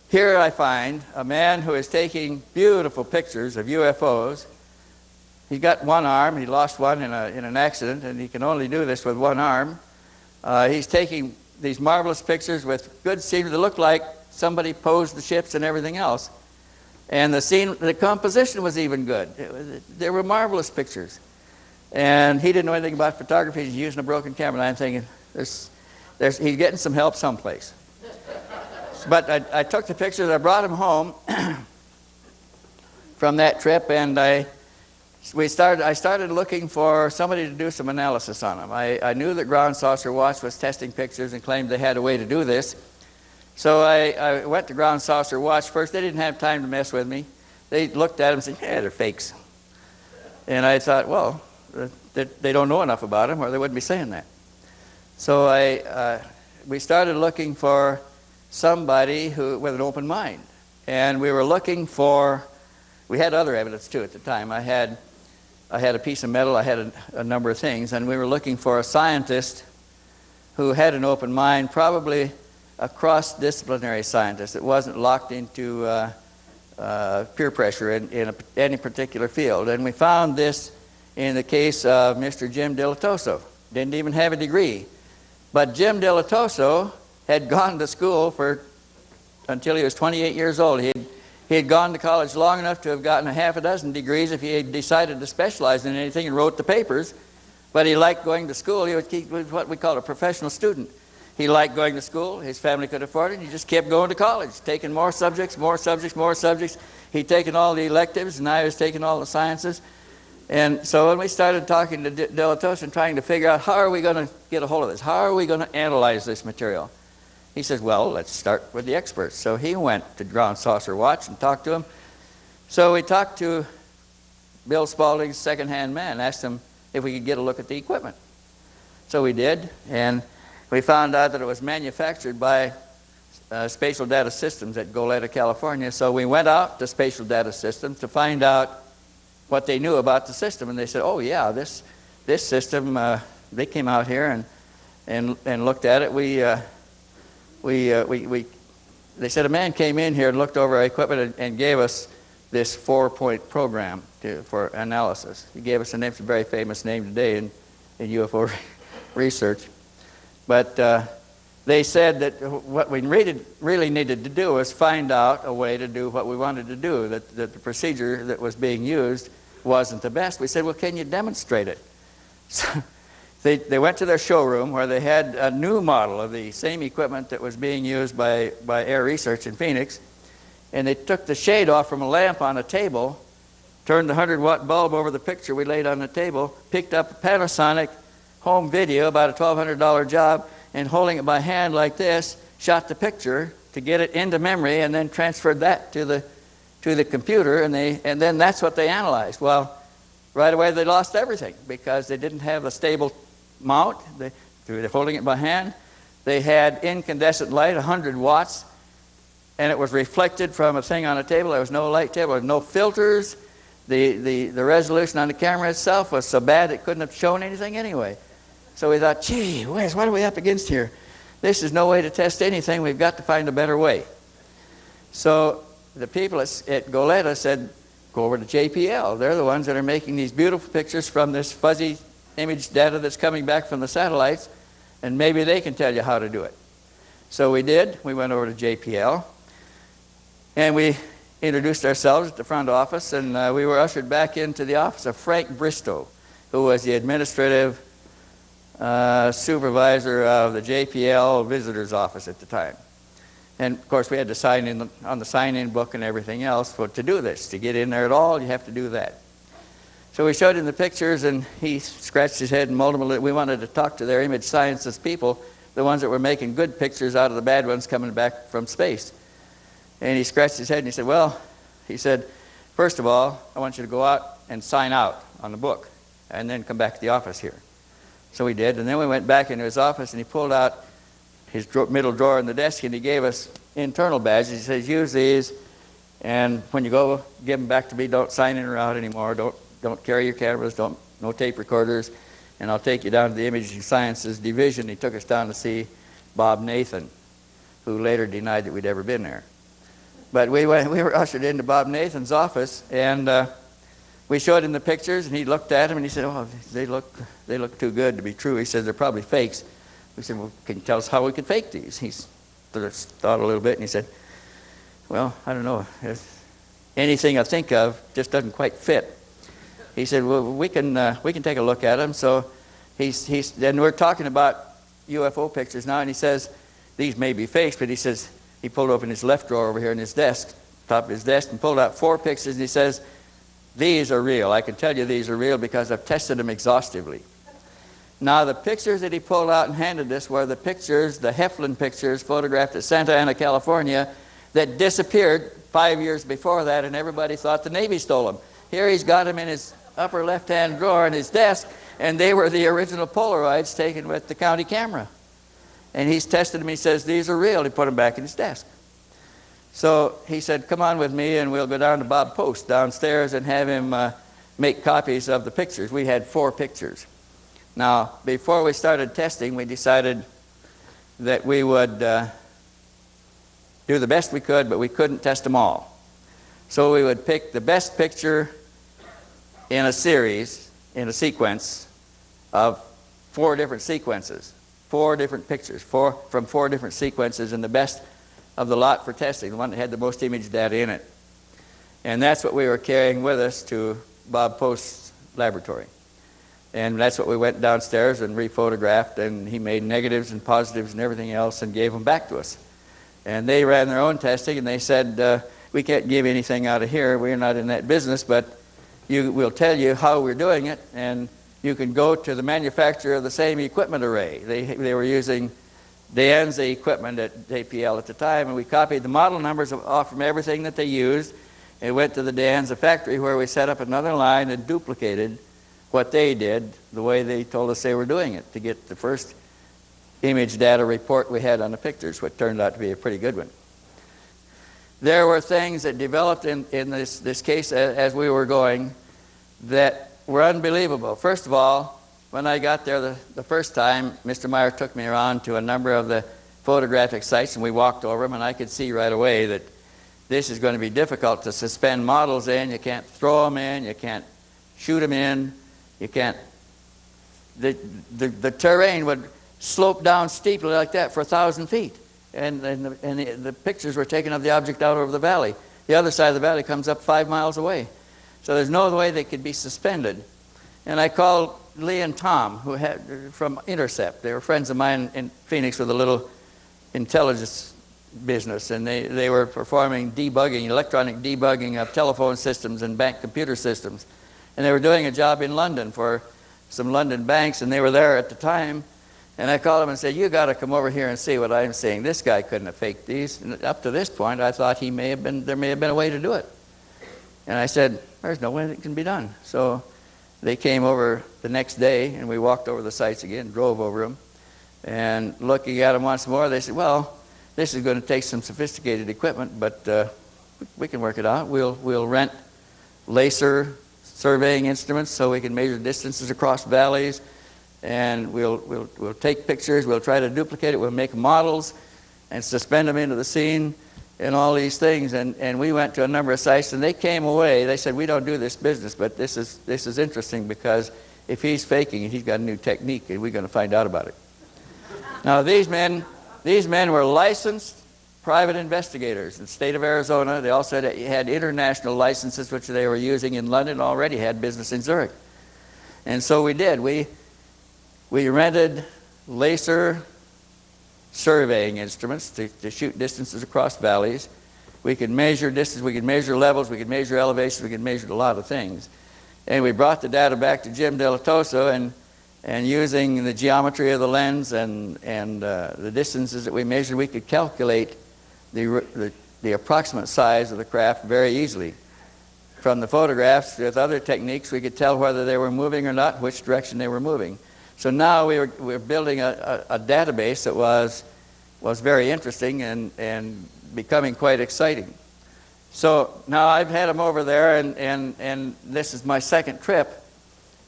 here I find a man who is taking beautiful pictures of UFOs. He's got one arm. He lost one in an accident, and he can only do this with one arm. He's taking these marvelous pictures with good scenery that look like somebody posed the ships and everything else. And the composition was even good. There were marvelous pictures. And he didn't know anything about photography. He's using a broken camera. And I'm thinking, he's getting some help someplace. But I took the pictures, I brought them home from that trip, and I started looking for somebody to do some analysis on them. I knew that Ground Saucer Watch was testing pictures and claimed they had a way to do this. So I went to Ground Saucer Watch first. They didn't have time to mess with me. They looked at them and said, "Yeah, they're fakes." And I thought, well, they don't know enough about them, or they wouldn't be saying that. So we started looking for somebody with an open mind. And we were looking for, we had other evidence too at the time. I had a piece of metal, I had a number of things, and we were looking for a scientist who had an open mind, probably a cross-disciplinary scientist that wasn't locked into peer pressure in any particular field. And we found this in the case of Mr. Jim Dilatoso. Didn't even have a degree. But Jim Dilatoso had gone to school until he was 28 years old. He had gone to college long enough to have gotten a half a dozen degrees if he had decided to specialize in anything and wrote the papers. But he liked going to school. He was what we call a professional student. He liked going to school. His family could afford it. He just kept going to college, taking more subjects. He'd taken all the electives, and I was taking all the sciences. And so when we started talking to Dilatoso and trying to figure out how are we going to get a hold of this, how are we going to analyze this material, he says, well, let's start with the experts. So he went to Ground Saucer Watch and talked to him. So we talked to Bill Spaulding's second-hand man, asked him if we could get a look at the equipment. So we did, and we found out that it was manufactured by Spatial Data Systems at Goleta, California. So we went out to Spatial Data Systems to find out what they knew about the system. And they said, oh, yeah, this system, they came out here and looked at it. They said a man came in here and looked over our equipment and gave us this 4-point program for analysis. He gave us a name, it's a very famous name today in UFO research. But they said that what we really needed to do was find out a way to do what we wanted to do, that the procedure that was being used wasn't the best. We said, well, can you demonstrate it? So they went to their showroom where they had a new model of the same equipment that was being used by Air Research in Phoenix, and they took the shade off from a lamp on a table, turned the 100-watt bulb over the picture we laid on the table, picked up a Panasonic home video, about a $1,200 job, and holding it by hand like this, shot the picture to get it into memory, and then transferred that to the computer, and then that's what they analyzed. Well, right away they lost everything because they didn't have a stable mount. They're holding it by hand. They had incandescent light, 100 watts, and it was reflected from a thing on a table. There was no light table, there was no filters. The resolution on the camera itself was so bad it couldn't have shown anything anyway. So we thought, gee whiz, what are we up against here? This is no way to test anything. We've got to find a better way. So the people at Goleta said, go over to JPL. They're the ones that are making these beautiful pictures from this fuzzy image data that's coming back from the satellites, and maybe they can tell you how to do it. So we did. We went over to JPL, and we introduced ourselves at the front office, and we were ushered back into the office of Frank Bristow, who was the administrative supervisor of the JPL visitors office at the time. And of course we had to sign in on the sign-in book and everything else to do this. To get in there at all, you have to do that. So we showed him the pictures, and he scratched his head and multiple. We wanted to talk to their image sciences people, the ones that were making good pictures out of the bad ones coming back from space. And he scratched his head and he said, well, he said, first of all, I want you to go out and sign out on the book and then come back to the office here. So we did, and then we went back into his office, and he pulled out his middle drawer in the desk, and he gave us internal badges. He says, use these, and when you go, give them back to me. Don't sign in or out anymore. Don't carry your cameras. No tape recorders, and I'll take you down to the Imaging Sciences Division. He took us down to see Bob Nathan, who later denied that we'd ever been there. But we were ushered into Bob Nathan's office, and we showed him the pictures, and he looked at them, and he said, oh, they look too good to be true. He said, they're probably fakes. We said, well, can you tell us how we could fake these? He thought a little bit, and he said, well, I don't know. Anything I think of just doesn't quite fit. He said, well, we can take a look at them. So then we're talking about UFO pictures now, and he says, these may be fakes, but he says, he pulled open his left drawer over here in his desk, top of his desk, and pulled out 4 pictures, and he says, these are real. I can tell you these are real because I've tested them exhaustively. Now, the pictures that he pulled out and handed us were the pictures, the Heflin pictures, photographed at Santa Ana, California, that disappeared 5 years before that, and everybody thought the Navy stole them. Here he's got them in his upper left-hand drawer in his desk, and they were the original Polaroids taken with the county camera. And he's tested them. He says, these are real. He put them back in his desk. So he said, come on with me, and we'll go down to Bob Post downstairs and have him make copies of the pictures. We had 4 pictures. Now, before we started testing, we decided that we would do the best we could, but we couldn't test them all. So we would pick the best picture in a series, in a sequence of 4 different sequences, 4 different pictures, from 4 different sequences, and the best of the lot for testing, the one that had the most image data in it. And that's what we were carrying with us to Bob Post's laboratory. And that's what we went downstairs and rephotographed, and he made negatives and positives and everything else and gave them back to us. And they ran their own testing, and they said, we can't give anything out of here. We're not in that business, but we'll tell you how we're doing it, and you can go to the manufacturer of the same equipment array. They were using De Anza equipment at JPL at the time, and we copied the model numbers off from everything that they used, and went to the De Anza factory where we set up another line and duplicated what they did the way they told us they were doing it to get the first image data report we had on the pictures, which turned out to be a pretty good one. There were things that developed in this case as we were going that were unbelievable. First of all, when I got there the first time, Mr. Meyer took me around to a number of the photographic sites, and we walked over them, and I could see right away that this is going to be difficult to suspend models in. You can't throw them in, you can't shoot them in, you can't the terrain would slope down steeply like that for 1,000 feet. And the pictures were taken of the object out over the valley. The other side of the valley comes up 5 miles away. So there's no way they could be suspended. And I called Lee and Tom, who had from Intercept. They were friends of mine in Phoenix with a little intelligence business, and they were performing debugging, electronic debugging of telephone systems and bank computer systems. And they were doing a job in London for some London banks, and they were there at the time. And I called them and said, you got to come over here and see what I'm seeing. This guy couldn't have faked these. And up to this point, I thought there may have been a way to do it. And I said, there's no way it can be done. So they came over the next day, and we walked over the sites again, drove over them. And looking at them once more, they said, well, this is going to take some sophisticated equipment, but we can work it out. We'll rent laser surveying instruments so we can measure distances across valleys, and we'll take pictures, we'll try to duplicate it, we'll make models and suspend them into the scene and all these things. And we went to a number of sites, and they came away, they said, we don't do this business, but this is interesting, because if he's faking it, he's got a new technique, and we're going to find out about it. Now these men were licensed private investigators in the state of Arizona. They also had international licenses, which they were using in London, already had business in Zurich. And so we did. We rented laser surveying instruments to shoot distances across valleys. We could measure distance, we could measure levels, we could measure elevations, we could measure a lot of things. And we brought the data back to Jim Delatoso, and using the geometry of the lens and the distances that we measured, we could calculate the approximate size of the craft very easily. From the photographs, with other techniques, we could tell whether they were moving or not, which direction they were moving. So now we were building a database that was very interesting and becoming quite exciting. So now I've had them over there, and this is my second trip.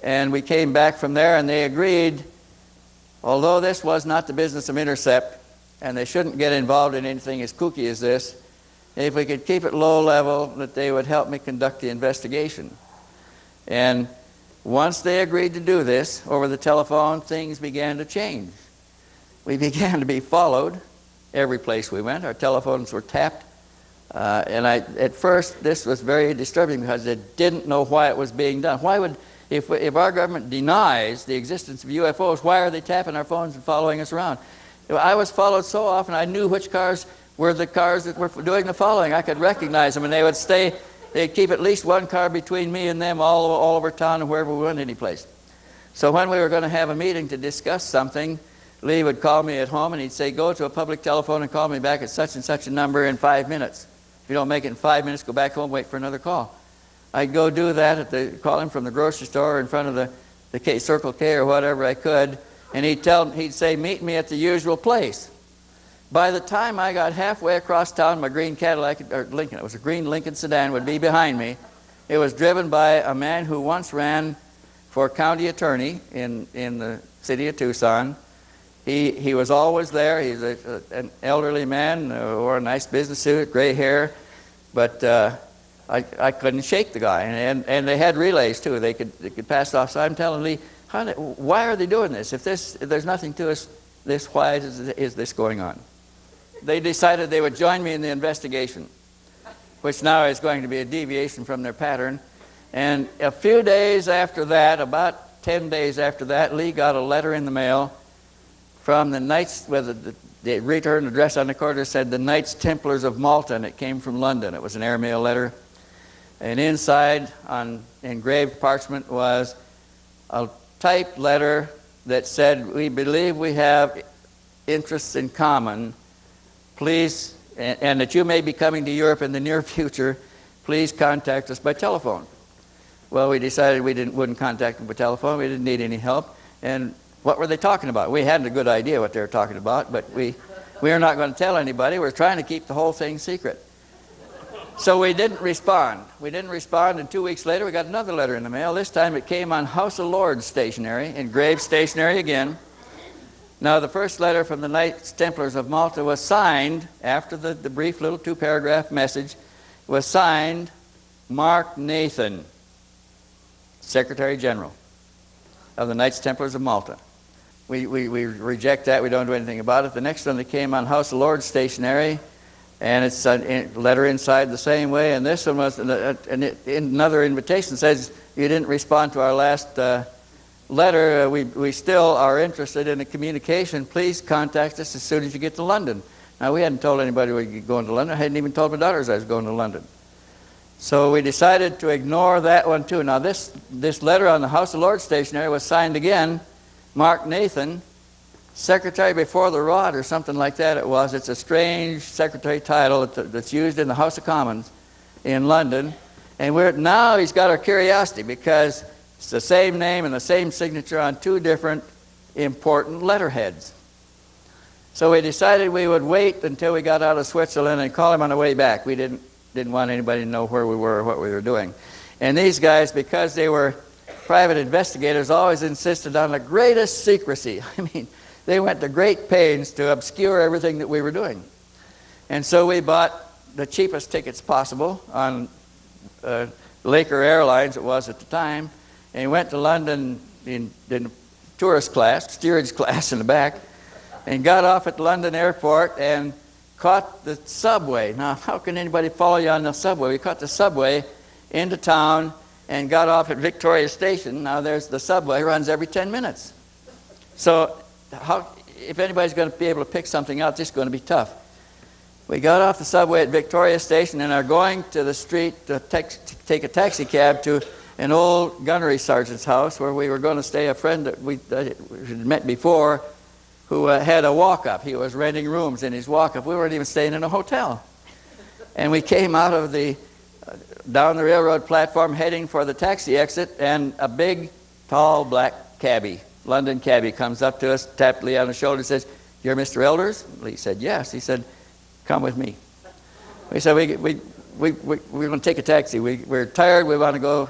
And we came back from there, and they agreed, although this was not the business of Intercept, and they shouldn't get involved in anything as kooky as this, if we could keep it low level, that they would help me conduct the investigation. And once they agreed to do this over the telephone, things began to change. We began to be followed every place we went. Our telephones were tapped. And at first, this was very disturbing, because they didn't know why it was being done. Why would, if our government denies the existence of UFOs, why are they tapping our phones and following us around? I was followed so often, I knew which cars were the cars that were doing the following. I could recognize them, and they would they'd keep at least one car between me and them all over town and wherever we went, any place. So when we were going to have a meeting to discuss something, Lee would call me at home, and he'd say, go to a public telephone and call me back at such and such a number in 5 minutes. If you don't make it in 5 minutes, go back home, wait for another call. I'd go do that, call him from the grocery store in front of the Circle K or whatever I could, and he'd say, meet me at the usual place. By the time I got halfway across town, my green Cadillac, or Lincoln, it was a green Lincoln sedan, would be behind me. It was driven by a man who once ran for county attorney in the city of Tucson. He was always there. He's an elderly man, wore a nice business suit, gray hair, but I couldn't shake the guy. And they had relays too. They could pass it off. So I'm telling Lee, why are they doing this? If there's nothing to this, why is this going on? They decided they would join me in the investigation, which now is going to be a deviation from their pattern. And a few days after that, about 10 days after that, Lee got a letter in the mail from the Knights, with the return address on the corner said the Knights Templars of Malta, and it came from London. It was an airmail letter. And inside, on engraved parchment, was a typed letter that said, we believe we have interests in common. Please, and that you may be coming to Europe in the near future, please contact us by telephone. Well, we decided we wouldn't contact them by telephone. We didn't need any help. And what were they talking about? We hadn't a good idea what they were talking about, but we were not going to tell anybody. We were trying to keep the whole thing secret. So we didn't respond. We didn't respond, and 2 weeks later we got another letter in the mail. This time it came on House of Lords stationery, engraved stationery again. Now the first letter from the Knights Templars of Malta was signed, after the brief little 2-paragraph message, was signed Mark Nathan, Secretary General. of the Knights Templars of Malta. We reject that. We don't do anything about it. The next one that came on House of Lords stationery, and it's a letter inside the same way. And this one was another invitation says, you didn't respond to our last letter. We still are interested in a communication. Please contact us as soon as you get to London. Now, we hadn't told anybody we were going to London. I hadn't even told my daughters I was going to London. So we decided to ignore that one too. Now, this letter on the House of Lords stationery was signed again, Mark Nathan, Secretary before the Rod or something like that it was. It's a strange secretary title that's used in the House of Commons in London. And now he's got our curiosity because it's the same name and the same signature on two different important letterheads. So we decided we would wait until we got out of Switzerland and call him on the way back. We didn't want anybody to know where we were or what we were doing. And these guys, because they were private investigators, always insisted on the greatest secrecy. I mean, they went to great pains to obscure everything that we were doing. And so we bought the cheapest tickets possible on Laker Airlines, it was at the time, and we went to London in tourist class, steerage class in the back, and got off at the London airport and caught the subway. Now, how can anybody follow you on the subway? We caught the subway into town and got off at Victoria Station. Now, there's the subway, runs every 10 minutes. So if anybody's going to be able to pick something out, it's going to be tough. We got off the subway at Victoria Station and are going to the street to take a taxi cab to an old gunnery sergeant's house where we were going to stay. A friend that we had met before who had a walk-up. He was renting rooms in his walk-up. We weren't even staying in a hotel. And we came out of down the railroad platform heading for the taxi exit, and a big, tall, black cabbie, London cabbie, comes up to us, tapped Lee on the shoulder, and says, "You're Mr. Elders?" Lee said, "Yes." He said, "Come with me." We said, we're going to take a taxi. We're tired. We want to go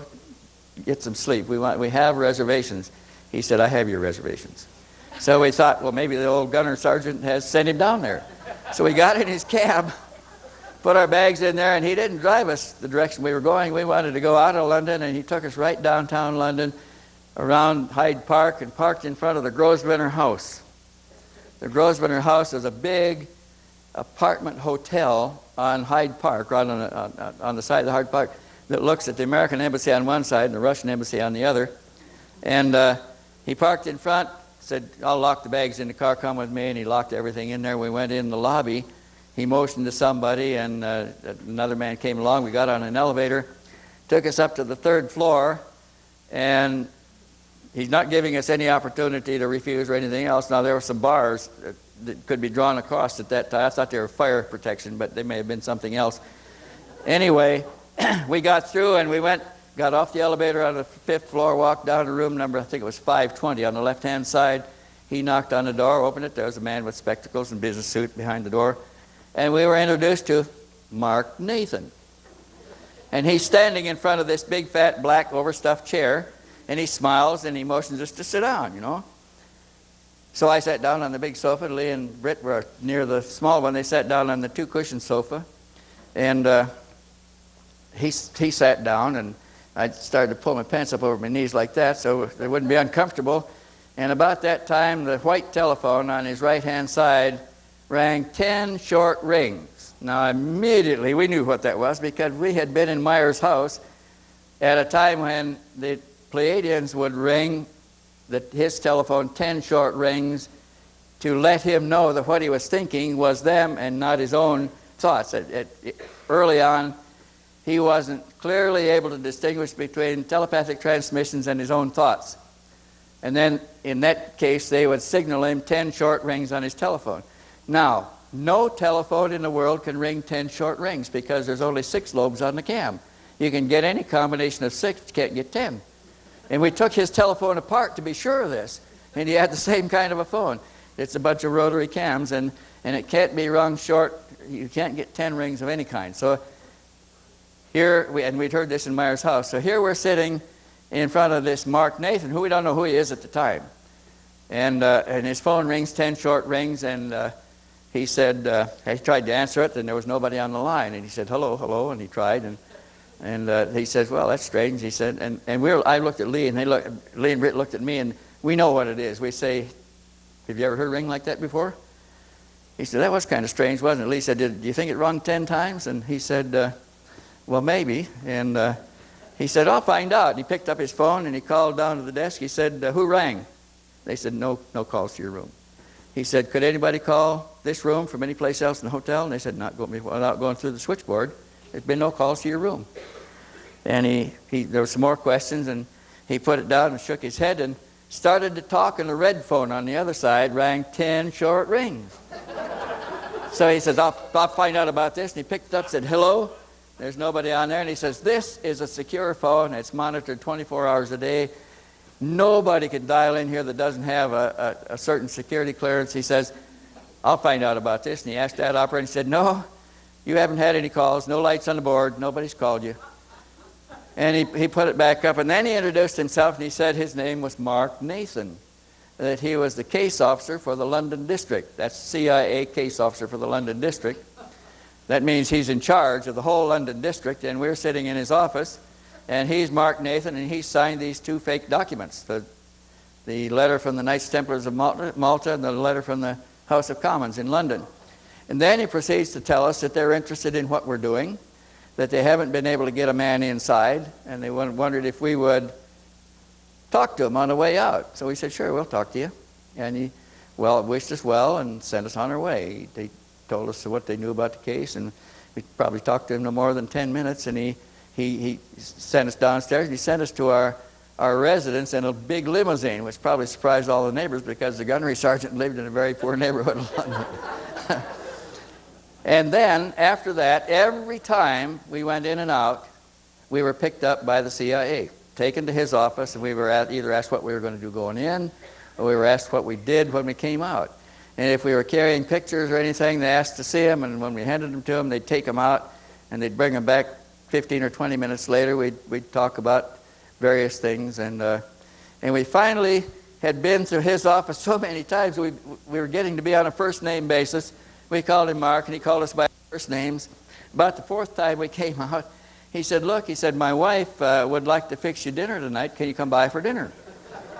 get some sleep. We have reservations. He said, "I have your reservations." So we thought, well, maybe the old gunner sergeant has sent him down there. So we got in his cab, put our bags in there, and he didn't drive us the direction we were going. We wanted to go out of London, and he took us right downtown London, around Hyde Park, and parked in front of the Grosvenor House. The Grosvenor House is a big apartment hotel on Hyde Park, right on the side of the Hyde Park, that looks at the American Embassy on one side and the Russian Embassy on the other. And he parked in front, said, "I'll lock the bags in the car, come with me," and he locked everything in there. We went in the lobby. He motioned to somebody, and another man came along. We got on an elevator, took us up to the third floor, and he's not giving us any opportunity to refuse or anything else. Now, there were some bars that could be drawn across at that time. I thought they were fire protection, but they may have been something else. Anyway, we got through, and we got off the elevator on the fifth floor, walked down to room number, I think it was 520 on the left-hand side. He knocked on the door, opened it. There was a man with spectacles and business suit behind the door. And we were introduced to Mark Nathan. And he's standing in front of this big, fat, black, overstuffed chair, and he smiles, and he motions us to sit down, you know. So I sat down on the big sofa. Lee and Britt were near the small one. They sat down on the two-cushion sofa. And he sat down, and I started to pull my pants up over my knees like that so they wouldn't be uncomfortable. And about that time, the white telephone on his right-hand side rang 10 short rings. Now, immediately, we knew what that was because we had been in Meyer's house at a time when the Pleiadians would ring his telephone 10 short rings to let him know that what he was thinking was them and not his own thoughts. Early on, he wasn't clearly able to distinguish between telepathic transmissions and his own thoughts. And then, in that case, they would signal him 10 short rings on his telephone. Now, no telephone in the world can ring 10 short rings because there's only 6 lobes on the cam. You can get any combination of 6, you can't get 10. And we took his telephone apart to be sure of this. And he had the same kind of a phone. It's a bunch of rotary cams, and it can't be rung short. You can't get 10 rings of any kind. So here, we'd heard this in Meyer's house. So here we're sitting in front of this Mark Nathan, who we don't know who he is at the time. And his phone rings 10 short rings, and he said, he tried to answer it, and there was nobody on the line. And he said, "Hello, hello," and he tried. And he says, well, that's strange. He said, and I looked at Lee, and Lee and Britt looked at me, and we know what it is. We say, have you ever heard a ring like that before? He said, that was kind of strange, wasn't it? Lee said, do you think it rung 10 times? And he said, well, maybe. And he said, I'll find out. And he picked up his phone, and he called down to the desk. He said, who rang? They said, no calls to your room. He said, could anybody call this room from any place else in the hotel? And they said, not going through the switchboard. There's been no calls to your room. And there were some more questions, and he put it down and shook his head and started to talk, and the red phone on the other side rang 10 short rings. So he says, I'll find out about this. And he picked it up and said, hello. There's nobody on there. And he says, this is a secure phone. It's monitored 24 hours a day. Nobody can dial in here that doesn't have a certain security clearance. He says, I'll find out about this. And he asked that operator, and he said, no, you haven't had any calls. No lights on the board. Nobody's called you. And he put it back up. And then he introduced himself, and he said his name was Mark Nathan, that he was the case officer for the London District. That's CIA case officer for the London District. That means he's in charge of the whole London District, and we're sitting in his office, and he's Mark Nathan, and he signed these two fake documents, the letter from the Knights Templars of Malta and the letter from the House of Commons in London. And then he proceeds to tell us that they're interested in what we're doing, that they haven't been able to get a man inside, and they wondered if we would talk to him on the way out. So we said, sure, we'll talk to you. And he wished us well and sent us on our way. They told us what they knew about the case, and we probably talked to him no more than 10 minutes, and he sent us downstairs. He sent us to our residence in a big limousine, which probably surprised all the neighbors because the gunnery sergeant lived in a very poor neighborhood of London. And then, after that, every time we went in and out, we were picked up by the CIA, taken to his office, and we were either asked what we were going to do going in, or we were asked what we did when we came out. And if we were carrying pictures or anything, they asked to see them, and when we handed them to them, they'd take them out, and they'd bring them back 15 or 20 minutes later. We'd talk about various things, and we finally had been to his office so many times, we were getting to be on a first-name basis. We called him Mark, and he called us by first names. About the fourth time we came out, he said, look, my wife would like to fix you dinner tonight. Can you come by for dinner?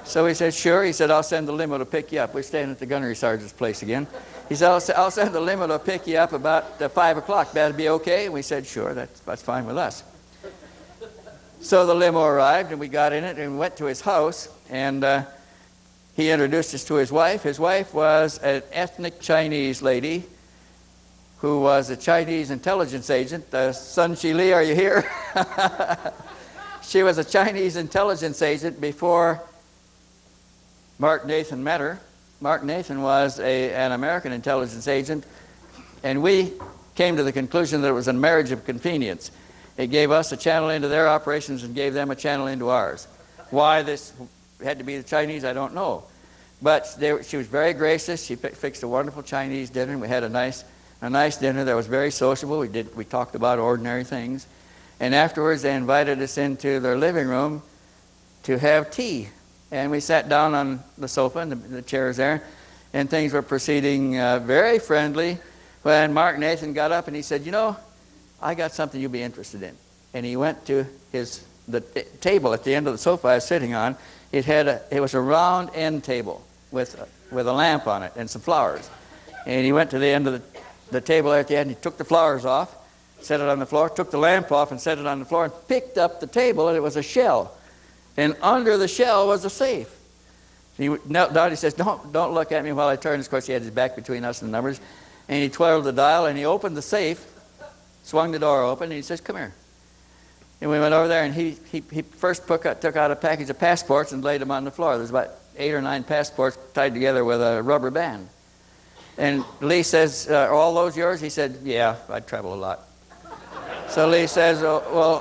So we said, sure. He said, I'll send the limo to pick you up. We're staying at the gunnery sergeant's place again. He said, I'll send the limo to pick you up about 5 o'clock. That'd be okay? And we said, sure, that's fine with us. So the limo arrived, and we got in it, and we went to his house, and he introduced us to his wife. His wife was an ethnic Chinese lady who was a Chinese intelligence agent. Sun Chi Li, are you here? She was a Chinese intelligence agent before Mark Nathan met her. Mark Nathan was an American intelligence agent, and we came to the conclusion that it was a marriage of convenience. It gave us a channel into their operations and gave them a channel into ours. Why this had to be the Chinese, I don't know. But she was very gracious. She fixed a wonderful Chinese dinner, and we had a nice dinner that was very sociable. We talked about ordinary things. And afterwards, they invited us into their living room to have tea. And we sat down on the sofa and the chairs there, and things were proceeding very friendly when Mark Nathan got up and he said, I got something you'll be interested in. And he went to the table at the end of the sofa I was sitting on. It was a round end table with a lamp on it and some flowers. And he went to the end of the table at the end. He took the flowers off, set it on the floor, took the lamp off and set it on the floor, and picked up the table, and it was a shell. And under the shell was a safe. He knelt down. He says, don't look at me while I turn. Of course, he had his back between us and the numbers. And he twirled the dial, and he opened the safe, swung the door open, and he says, come here. And we went over there, and he first took out a package of passports and laid them on the floor. There's about 8 or 9 passports tied together with a rubber band. And Lee says, are all those yours? He said, yeah, I travel a lot. So Lee says, well,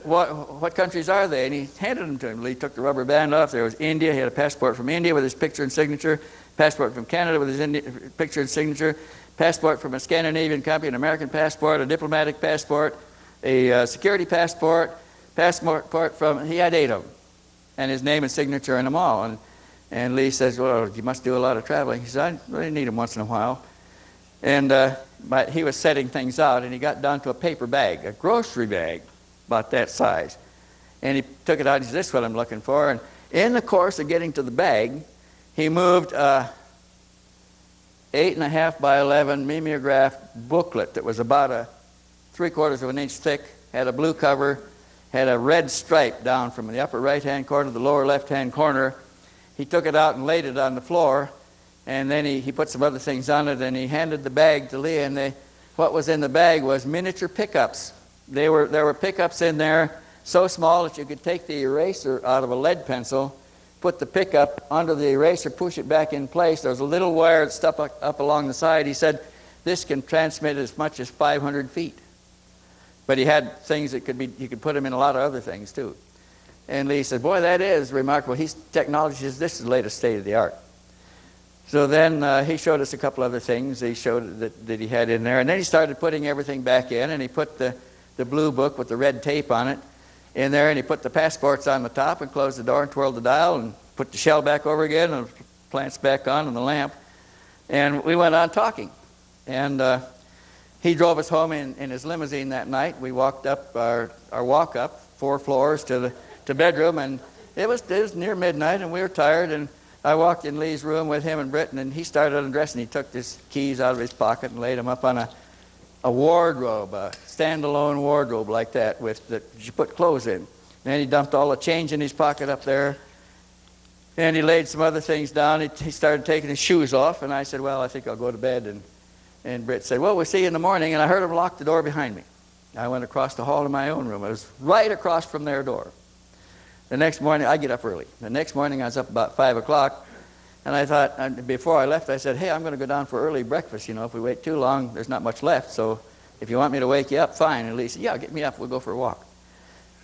what countries are they? And he handed them to him. Lee took the rubber band off. There was India. He had a passport from India with his picture and signature, passport from Canada with his picture and signature, passport from a Scandinavian country, an American passport, a diplomatic passport, a security passport from, he had 8 of them, and his name and signature in them all. And Lee says, well, you must do a lot of traveling. He said, I really need them once in a while. And but he was setting things out, and he got down to a paper bag, a grocery bag. about that size. And he took it out, he said, this is what I'm looking for. And in the course of getting to the bag, he moved a 8.5 by 11 mimeograph booklet that was about a 3/4 of an inch thick, had a blue cover, had a red stripe down from the upper right-hand corner to the lower left-hand corner. He took it out and laid it on the floor, and then he put some other things on it, and he handed the bag to Leah, and what was in the bag was miniature pickups. There were pickups in there so small that you could take the eraser out of a lead pencil, put the pickup under the eraser, push it back in place. There was a little wire that stuck up along the side. He said, this can transmit as much as 500 feet. But he had things that you could put them in a lot of other things too. And Lee said, boy, that is remarkable. Technology says this is the latest state of the art. So then he showed us a couple other things he showed that he had in there. And then he started putting everything back in, and he put the blue book with the red tape on it in there, and he put the passports on the top and closed the door and twirled the dial and put the shell back over again and the plants back on and the lamp. And we went on talking. And he drove us home in his limousine that night. We walked up our walk up 4 floors to the bedroom, and it was near midnight, and we were tired. And I walked in Lee's room with him and Britton, and he started undressing. He took his keys out of his pocket and laid them up on a wardrobe, a standalone wardrobe like that that you put clothes in. And then he dumped all the change in his pocket up there, and he laid some other things down. He started taking his shoes off, and I said, well, I think I'll go to bed. And Britt said, well, we'll see you in the morning. And I heard him lock the door behind me. I went across the hall to my own room. It was right across from their door. The next morning, I get up early. The next morning, I was up about 5 o'clock. And I thought, before I left, I said, hey, I'm going to go down for early breakfast. You know, if we wait too long, there's not much left. So if you want me to wake you up, fine. And Lee said, yeah, get me up. We'll go for a walk.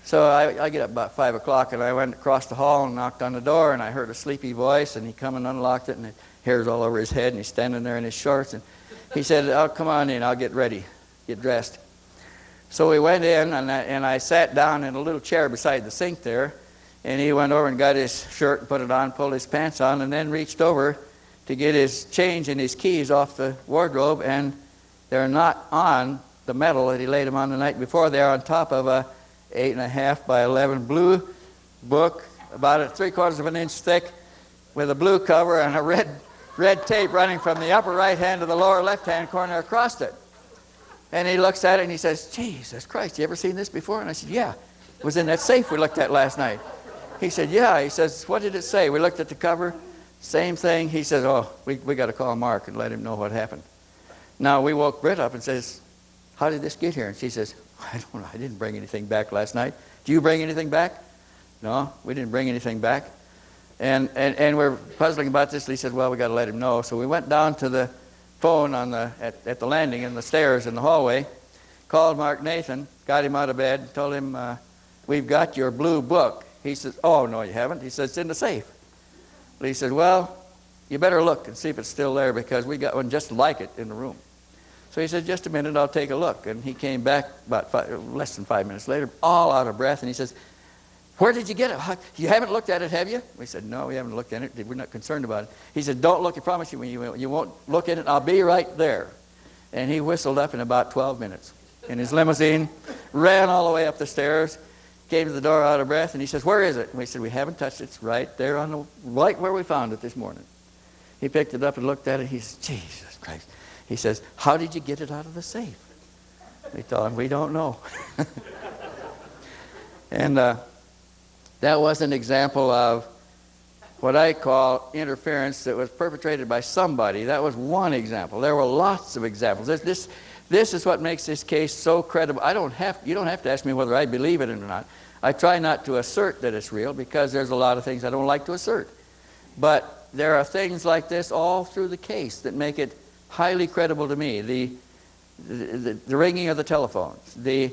So I get up about 5 o'clock, and I went across the hall and knocked on the door, and I heard a sleepy voice, and he come and unlocked it, and the hair's all over his head, and he's standing there in his shorts. And he said, oh, come on in. I'll get ready, get dressed. So we went in, and I sat down in a little chair beside the sink there. And he went over and got his shirt and put it on, pulled his pants on, and then reached over to get his change and his keys off the wardrobe, and they're not on the metal that he laid them on the night before. They're on top of a 8.5 by 11 blue book, about a 3/4 of an inch thick, with a blue cover and a red tape running from the upper right hand to the lower left hand corner across it. And he looks at it and he says, Jesus Christ, you ever seen this before? And I said, yeah, it was in that safe we looked at last night. He said, yeah. He says, what did it say? We looked at the cover, same thing. He says, oh, we got to call Mark and let him know what happened. Now, we woke Britt up and says, how did this get here? And she says, I don't know. I didn't bring anything back last night. Do you bring anything back? No, we didn't bring anything back. And we're puzzling about this. He said, well, we got to let him know. So we went down to the phone at the landing in the stairs in the hallway, called Mark Nathan, got him out of bed, told him, we've got your blue book. He says, oh, no, you haven't. He says, it's in the safe. He said, well, you better look and see if it's still there, because we got one just like it in the room. So he said, just a minute, I'll take a look. And he came back about less than 5 minutes later, all out of breath, and he says, where did you get it? You haven't looked at it, have you? We said, no, we haven't looked at it. We're not concerned about it. He said, don't look. I promise you, you won't look at it. I'll be right there. And he whistled up in about 12 minutes in his limousine, ran all the way up the stairs, came to the door out of breath, and he says, where is it? And we said, we haven't touched it. It's right there right where we found it this morning. He picked it up and looked at it. He says, Jesus Christ. He says, how did you get it out of the safe? We told him, we don't know. And that was an example of what I call interference that was perpetrated by somebody. That was one example. There were lots of examples. This is what makes this case so credible. You don't have to ask me whether I believe it or not. I try not to assert that it's real, because there's a lot of things I don't like to assert. But there are things like this all through the case that make it highly credible to me. The ringing of the telephones, the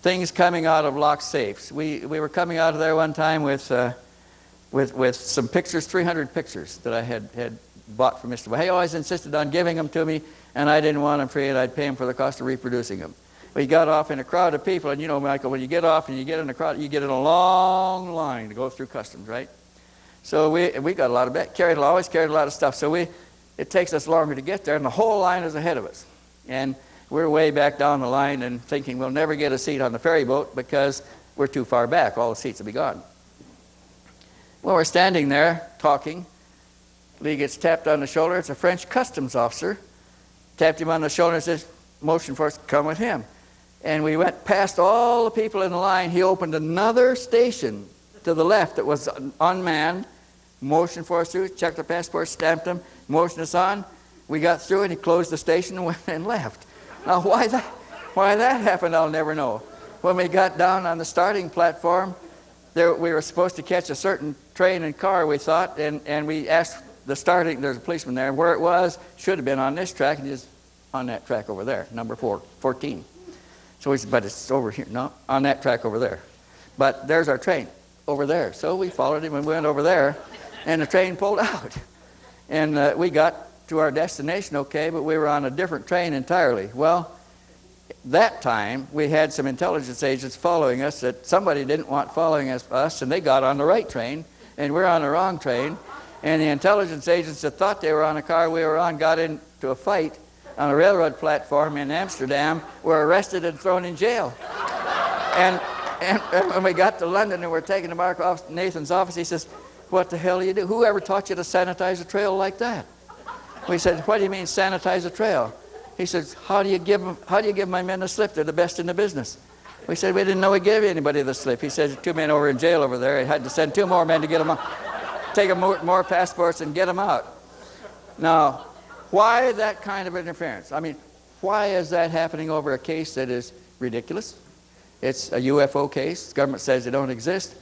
things coming out of locked safes. We were coming out of there one time with some pictures, 300 pictures that I had bought from Mr. He always insisted on giving them to me, and I didn't want them free, and I'd pay him for the cost of reproducing them. We got off in a crowd of people, and you know, Michael, when you get off and you get in a crowd, you get in a long line to go through customs, right? So we got a lot of always carried a lot of stuff. So it takes us longer to get there, and the whole line is ahead of us. And we're way back down the line and thinking we'll never get a seat on the ferry boat because we're too far back. All the seats will be gone. Well, we're standing there talking. Lee gets tapped on the shoulder. It's a French customs officer. Tapped him on the shoulder and says, motion for us to come with him. And we went past all the people in the line. He opened another station to the left that was unmanned. Motioned for us through, checked our passports, stamped them, motioned us on. We got through and he closed the station and went and left. Now why that happened, I'll never know. When we got down on the starting platform, we were supposed to catch a certain train and car, we thought, and we asked the starting, there's a policeman there, where it was, should have been on this track, and just on that track over there, number 14. So we said, but it's over here. No, on that track over there. But there's our train over there. So we followed him and went over there, and the train pulled out. And we got to our destination okay, but we were on a different train entirely. Well, that time we had some intelligence agents following us that somebody didn't want following us, and they got on the right train, and we're on the wrong train. And the intelligence agents that thought they were on a car we were on got into a fight on a railroad platform in Amsterdam, were arrested and thrown in jail. And when we got to London and we're taking to Mark off Nathan's office, he says, what the hell do you do? Who ever taught you to sanitize a trail like that? We said, what do you mean sanitize a trail? He says, how do you give my men the slip? They're the best in the business. We said, we didn't know we gave anybody the slip. He said, 2 men over in jail over there. He had to send 2 more men to get them out, take more passports and get them out. Now, why that kind of interference? I mean, why is that happening over a case that is ridiculous? It's a UFO case. The government says they don't exist.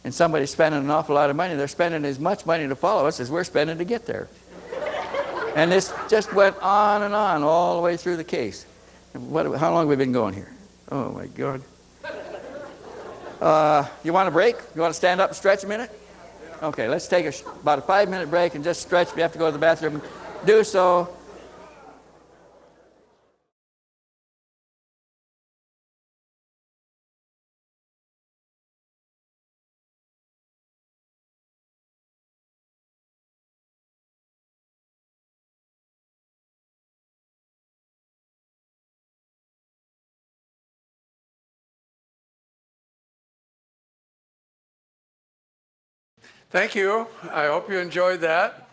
And somebody's spending an awful lot of money. They're spending as much money to follow us as we're spending to get there. And this just went on and on all the way through the case. How long have we been going here? Oh, my God. You want a break? You want to stand up and stretch a minute? Okay, let's take about a 5-minute break and just stretch. If you have to go to the bathroom, do so. Thank you. I hope you enjoyed that.